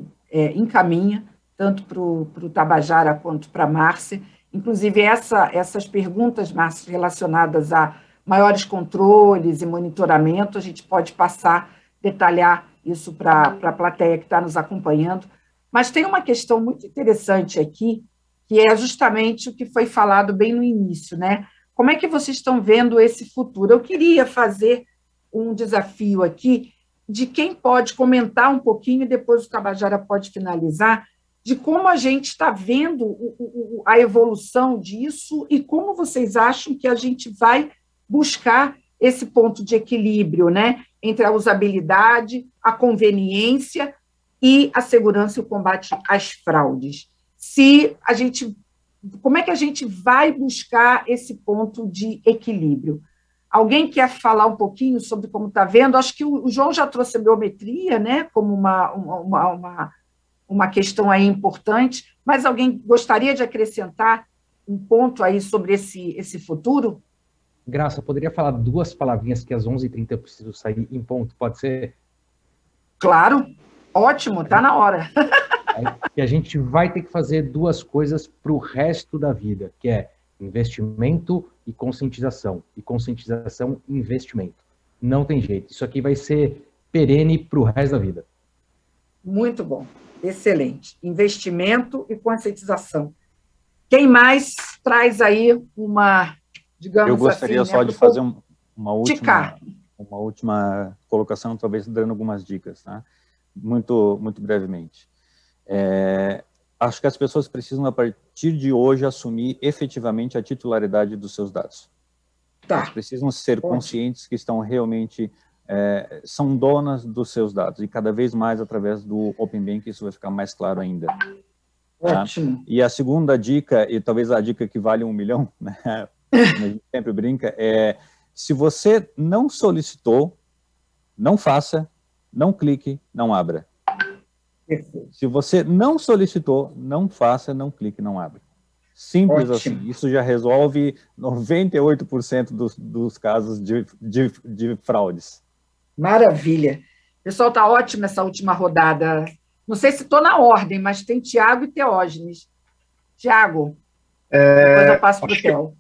encaminha, tanto para o Tabajara quanto para a Márcia. Inclusive, essas perguntas, Márcia, relacionadas a maiores controles e monitoramento, a gente pode detalhar isso para a plateia que está nos acompanhando. Mas tem uma questão muito interessante aqui, que é justamente o que foi falado bem no início, né? Como é que vocês estão vendo esse futuro? Eu queria fazer um desafio aqui de quem pode comentar um pouquinho, e depois o Tabajara pode finalizar, de como a gente está vendo a evolução disso e como vocês acham que a gente vai buscar esse ponto de equilíbrio, né, entre a usabilidade, a conveniência e a segurança e o combate às fraudes. Como é que a gente vai buscar esse ponto de equilíbrio? Alguém quer falar um pouquinho sobre como está vendo? Acho que o João já trouxe a biometria, né, como uma questão aí importante, mas alguém gostaria de acrescentar um ponto aí sobre esse futuro? Graça, poderia falar 2 palavrinhas que às 11h30 eu preciso sair em ponto, pode ser? Claro, ótimo, está na hora. E a gente vai ter que fazer 2 coisas para o resto da vida, que é investimento e conscientização e investimento. Não tem jeito, isso aqui vai ser perene para o resto da vida. Muito bom, excelente. Investimento e conscientização. Quem mais traz aí digamos assim... Eu gostaria assim, só de fazer uma última colocação, talvez dando algumas dicas, tá? Muito brevemente. Acho que as pessoas precisam, a partir de hoje, assumir efetivamente a titularidade dos seus dados. Tá. Elas precisam ser conscientes que estão realmente, são donas dos seus dados, e cada vez mais através do Open Banking isso vai ficar mais claro ainda. Ótimo. Tá? E a segunda dica, e talvez a dica que vale 1 milhão, né? A gente sempre brinca, se você não solicitou, não faça, não clique, não abra. Se você não solicitou, não faça, não clique, não abra. Simples assim. Isso já resolve 98% dos casos de fraudes. Maravilha. Pessoal, está ótima essa última rodada. Não sei se estou na ordem, mas tem Tiago e Teógenes. Tiago, depois eu passo para o Theo.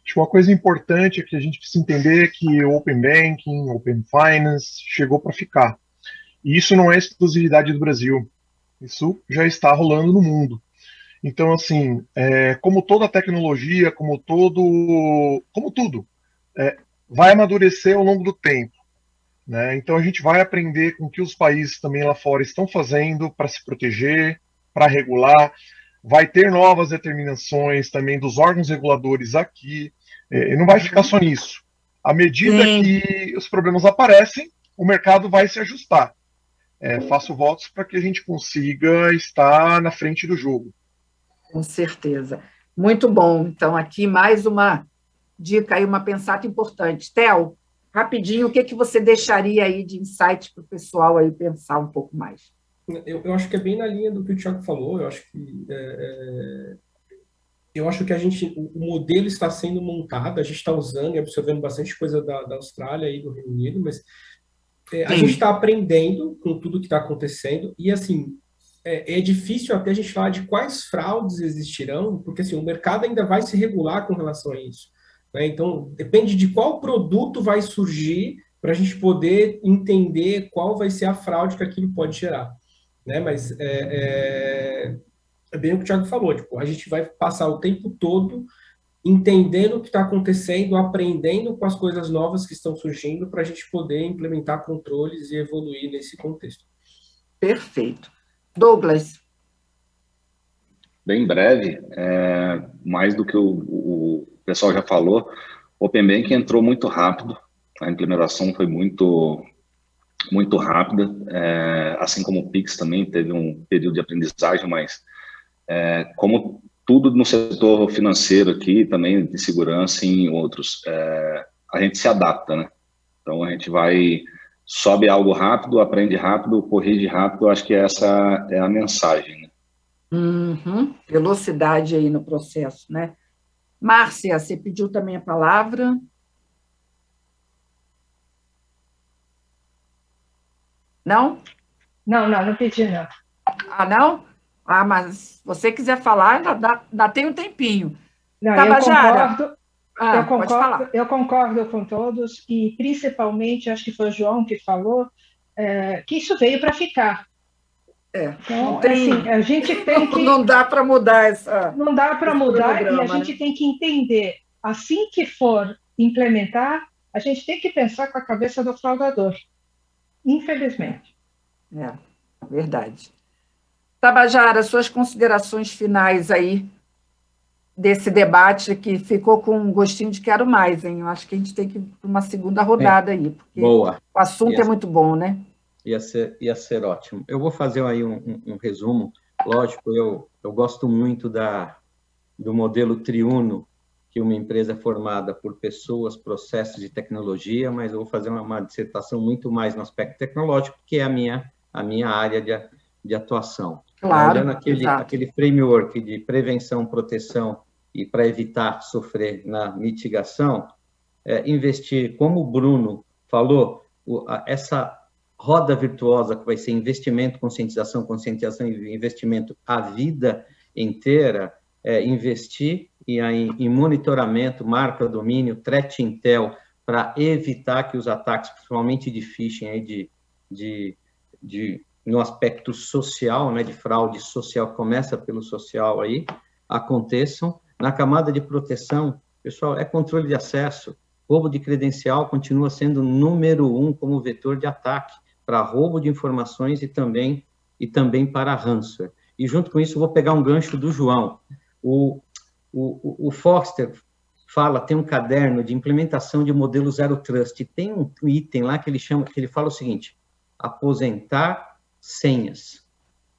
Acho que uma coisa importante é que a gente precisa entender que o Open Banking, Open Finance chegou para ficar. E isso não é exclusividade do Brasil. Isso já está rolando no mundo. Então, assim, como toda tecnologia, como tudo, vai amadurecer ao longo do tempo. Né? Então, a gente vai aprender com o que os países também lá fora estão fazendo para se proteger, para regular. Vai ter novas determinações também dos órgãos reguladores aqui. E não vai ficar só nisso. À medida que os problemas aparecem, o mercado vai se ajustar. Faço votos para que a gente consiga estar na frente do jogo. Com certeza. Muito bom. Então, aqui mais uma dica aí, uma pensata importante. Theo, rapidinho, o que você deixaria aí de insight para o pessoal aí pensar um pouco mais? Eu acho que é bem na linha do que o Thiago falou. Eu acho que o modelo está sendo montado, a gente está usando e absorvendo bastante coisa da Austrália e do Reino Unido, mas a gente está aprendendo com tudo que está acontecendo e, assim, é difícil até a gente falar de quais fraudes existirão, porque assim, o mercado ainda vai se regular com relação a isso, né? Então, depende de qual produto vai surgir para a gente poder entender qual vai ser a fraude que aquilo pode gerar, né? Mas é bem o que o Thiago falou, tipo, a gente vai passar o tempo todo entendendo o que está acontecendo, aprendendo com as coisas novas que estão surgindo para a gente poder implementar controles e evoluir nesse contexto. Perfeito. Douglas. Bem breve, mais do que o pessoal já falou, o Open Bank entrou muito rápido, a implementação foi muito rápida, assim como o Pix também teve um período de aprendizagem, mas como tudo no setor financeiro aqui, também de segurança e em outros, a gente se adapta, né? Então a gente sobe algo rápido, aprende rápido, corrige rápido, eu acho que essa é a mensagem, né? Uhum. Velocidade aí no processo, né? Márcia, você pediu também a palavra. Não? Não pedi, não. Ah, não? Ah, mas se você quiser falar, ainda tem um tempinho. Não, Tabajara. Eu concordo com todos, e principalmente, acho que foi o João que falou, que isso veio para ficar. Então, assim, a gente tem que... Não dá para mudar essa... Não dá para mudar, programa, e a gente, né? tem que entender, assim que for implementar, a gente tem que pensar com a cabeça do fraudador. Infelizmente. Verdade. Tabajara, suas considerações finais aí desse debate que ficou com um gostinho de quero mais, hein? Eu acho que a gente tem que ir para uma segunda rodada aí, porque boa. O assunto é muito bom, né? Ia ser ótimo. Eu vou fazer aí um resumo. Lógico, eu gosto muito do modelo triuno, que uma empresa é formada por pessoas, processos e tecnologia, mas eu vou fazer uma dissertação muito mais no aspecto tecnológico, que é a minha área de atuação. Claro, olhando aquele framework de prevenção, proteção e para evitar sofrer na mitigação, investir, como o Bruno falou, essa roda virtuosa que vai ser investimento, conscientização e investimento a vida inteira, investir em monitoramento, marca domínio, threat intel, para evitar que os ataques, principalmente de phishing, aí no aspecto social, né, de fraude social, começa pelo social aí, aconteçam. Na camada de proteção, pessoal, controle de acesso. Roubo de credencial continua sendo o número 1 como vetor de ataque para roubo de informações e também para ransomware. E junto com isso, eu vou pegar um gancho do João. O Foster tem um caderno de implementação de modelo Zero Trust, tem um item lá que ele fala o seguinte: aposentar senhas.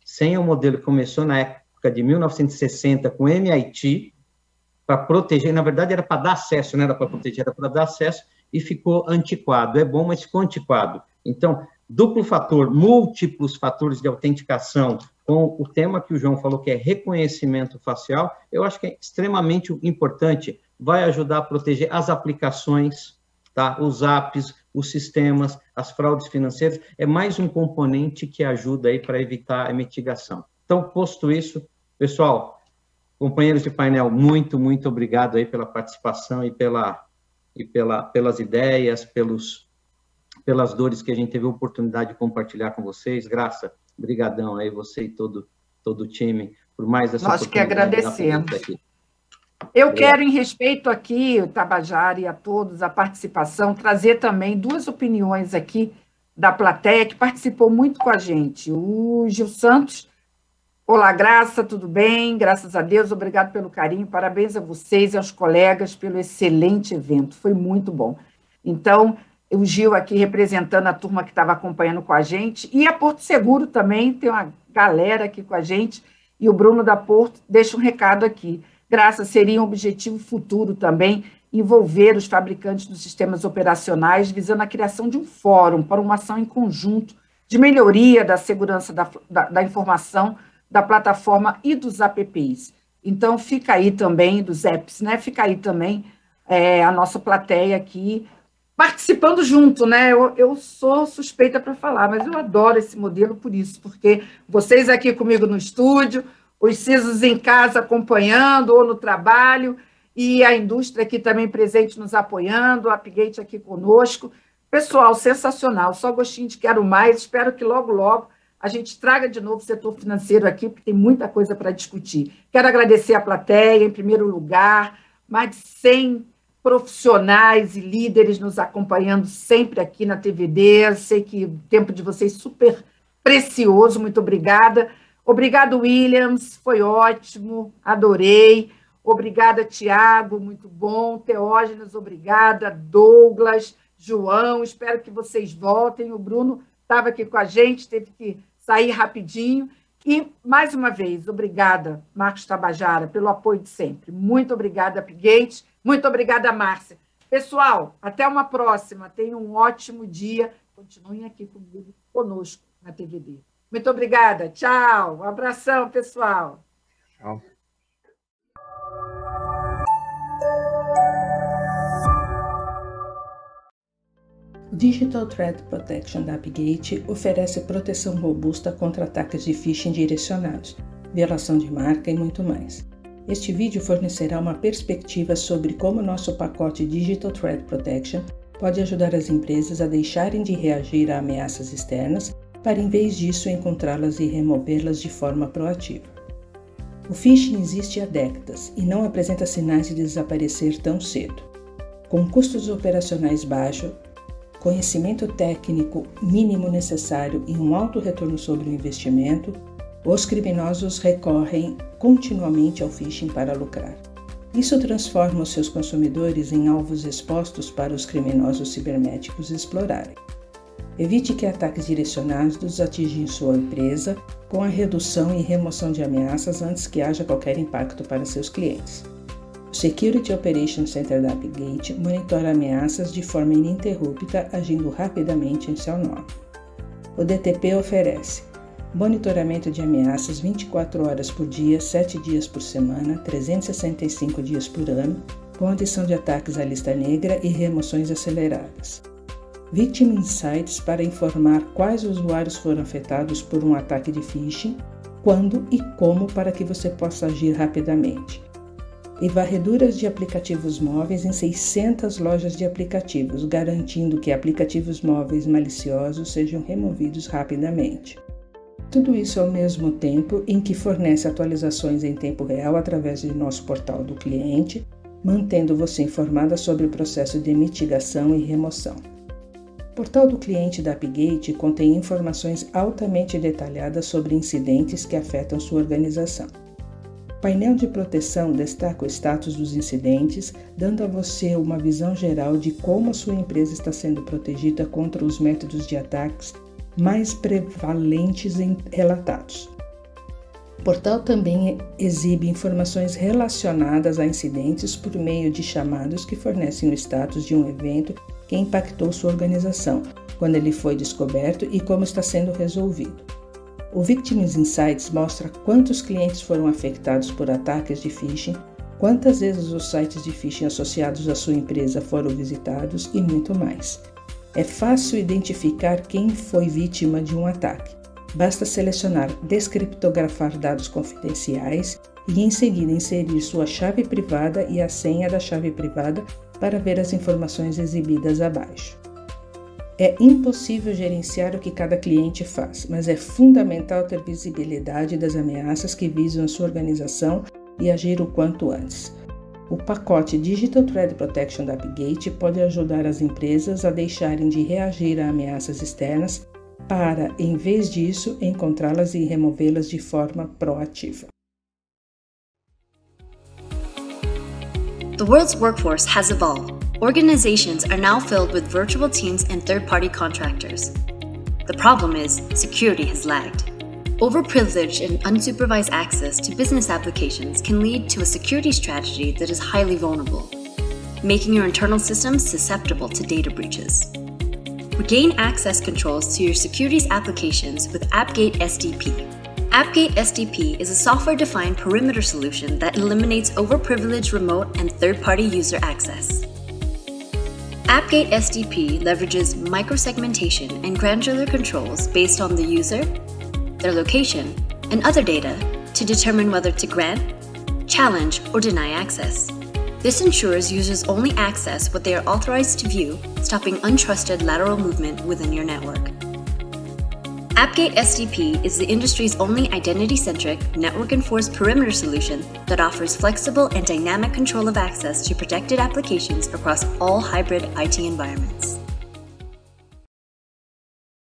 Senha é um modelo que começou na época de 1960 com MIT, para proteger, na verdade era para dar acesso, não era para proteger, era para dar acesso, e ficou antiquado. É bom, mas ficou antiquado. Então, duplo fator, múltiplos fatores de autenticação, com o tema que o João falou, que é reconhecimento facial, eu acho que é extremamente importante, vai ajudar a proteger as aplicações, tá? Os apps, os sistemas, as fraudes financeiras, é mais um componente que ajuda aí para evitar a mitigação. Então, posto isso, pessoal, companheiros de painel, muito obrigado aí pela participação e pelas ideias, pelas dores que a gente teve a oportunidade de compartilhar com vocês. Graça, brigadão aí, você e todo o time, por mais essa Nós que agradecemos. Aqui. Eu quero, em respeito aqui, o Tabajara e a todos, a participação, trazer também duas opiniões aqui da plateia que participou muito com a gente. O Gil Santos: olá, Graça, tudo bem? Graças a Deus, obrigado pelo carinho, parabéns a vocês e aos colegas pelo excelente evento, foi muito bom. Então, o Gil aqui representando a turma que estava acompanhando com a gente, e a Porto Seguro também, tem uma galera aqui com a gente, e o Bruno da Porto deixa um recado aqui. Graça, seria um objetivo futuro também envolver os fabricantes dos sistemas operacionais, visando a criação de um fórum para uma ação em conjunto de melhoria da segurança da informação, da plataforma e dos apps. Então, fica aí também, dos apps, né? Fica aí também a nossa plateia aqui, participando junto, né? Eu sou suspeita para falar, mas eu adoro esse modelo por isso, porque vocês aqui comigo no estúdio, os CISOs em casa acompanhando ou no trabalho, e a indústria aqui também presente nos apoiando, a Apgate aqui conosco. Pessoal, sensacional, só gostinho de quero mais, espero que logo, logo a gente traga de novo o setor financeiro aqui, porque tem muita coisa para discutir. Quero agradecer a plateia, em primeiro lugar, mais de 100 profissionais e líderes nos acompanhando sempre aqui na TVD. Sei que o tempo de vocês é super precioso, muito obrigada. Obrigado, Williams, foi ótimo, adorei. Obrigada, Tiago, muito bom. Teógenes, obrigada. Douglas, João, espero que vocês voltem. O Bruno estava aqui com a gente, teve que sair rapidinho. E, mais uma vez, obrigada, Marcos Tabajara, pelo apoio de sempre. Muito obrigada, Apgate. Muito obrigada, Márcia. Pessoal, até uma próxima. Tenham um ótimo dia. Continuem aqui conosco na TVD. Muito obrigada. Tchau. Um abração, pessoal. Tchau. O Digital Threat Protection da Apgate oferece proteção robusta contra ataques de phishing direcionados, violação de marca e muito mais. Este vídeo fornecerá uma perspectiva sobre como nosso pacote Digital Threat Protection pode ajudar as empresas a deixarem de reagir a ameaças externas para, em vez disso, encontrá-las e removê-las de forma proativa. O phishing existe há décadas e não apresenta sinais de desaparecer tão cedo. Com custos operacionais baixos, conhecimento técnico mínimo necessário e um alto retorno sobre o investimento, os criminosos recorrem continuamente ao phishing para lucrar. Isso transforma os seus consumidores em alvos expostos para os criminosos cibernéticos explorarem. Evite que ataques direcionados atinjam sua empresa com a redução e remoção de ameaças antes que haja qualquer impacto para seus clientes. O Security Operations Center da Apgate monitora ameaças de forma ininterrupta, agindo rapidamente em seu nome. O DTP oferece monitoramento de ameaças 24 horas por dia, 7 dias por semana, 365 dias por ano, com adição de ataques à lista negra e remoções aceleradas. Victim Insights para informar quais usuários foram afetados por um ataque de phishing, quando e como para que você possa agir rapidamente. E varreduras de aplicativos móveis em 600 lojas de aplicativos, garantindo que aplicativos móveis maliciosos sejam removidos rapidamente. Tudo isso ao mesmo tempo em que fornece atualizações em tempo real através de nosso portal do cliente, mantendo você informada sobre o processo de mitigação e remoção. O portal do cliente da Apgate contém informações altamente detalhadas sobre incidentes que afetam sua organização. O painel de proteção destaca o status dos incidentes, dando a você uma visão geral de como a sua empresa está sendo protegida contra os métodos de ataques mais prevalentes relatados. O portal também exibe informações relacionadas a incidentes por meio de chamados que fornecem o status de um evento que impactou sua organização, quando ele foi descoberto e como está sendo resolvido. O Victims Insights mostra quantos clientes foram afetados por ataques de phishing, quantas vezes os sites de phishing associados à sua empresa foram visitados e muito mais. É fácil identificar quem foi vítima de um ataque. Basta selecionar descriptografar dados confidenciais e em seguida inserir sua chave privada e a senha da chave privada para ver as informações exibidas abaixo. É impossível gerenciar o que cada cliente faz, mas é fundamental ter visibilidade das ameaças que visam a sua organização e agir o quanto antes. O pacote Digital Threat Protection da Apgate pode ajudar as empresas a deixarem de reagir a ameaças externas para, em vez disso, encontrá-las e removê-las de forma proativa. The world's workforce has evolved. Organizations are now filled with virtual teams and third-party contractors. The problem is, security has lagged. Overprivileged and unsupervised access to business applications can lead to a security strategy that is highly vulnerable, making your internal systems susceptible to data breaches. Regain access controls to your securities applications with Apgate SDP. Apgate SDP is a software-defined perimeter solution that eliminates overprivileged remote and third-party user access. AppGate SDP leverages microsegmentation and granular controls based on the user, their location, and other data to determine whether to grant, challenge, or deny access. This ensures users only access what they are authorized to view, stopping untrusted lateral movement within your network. AppGate SDP is the industry's only identity-centric, network-enforced perimeter solution that offers flexible and dynamic control of access to protected applications across all hybrid IT environments.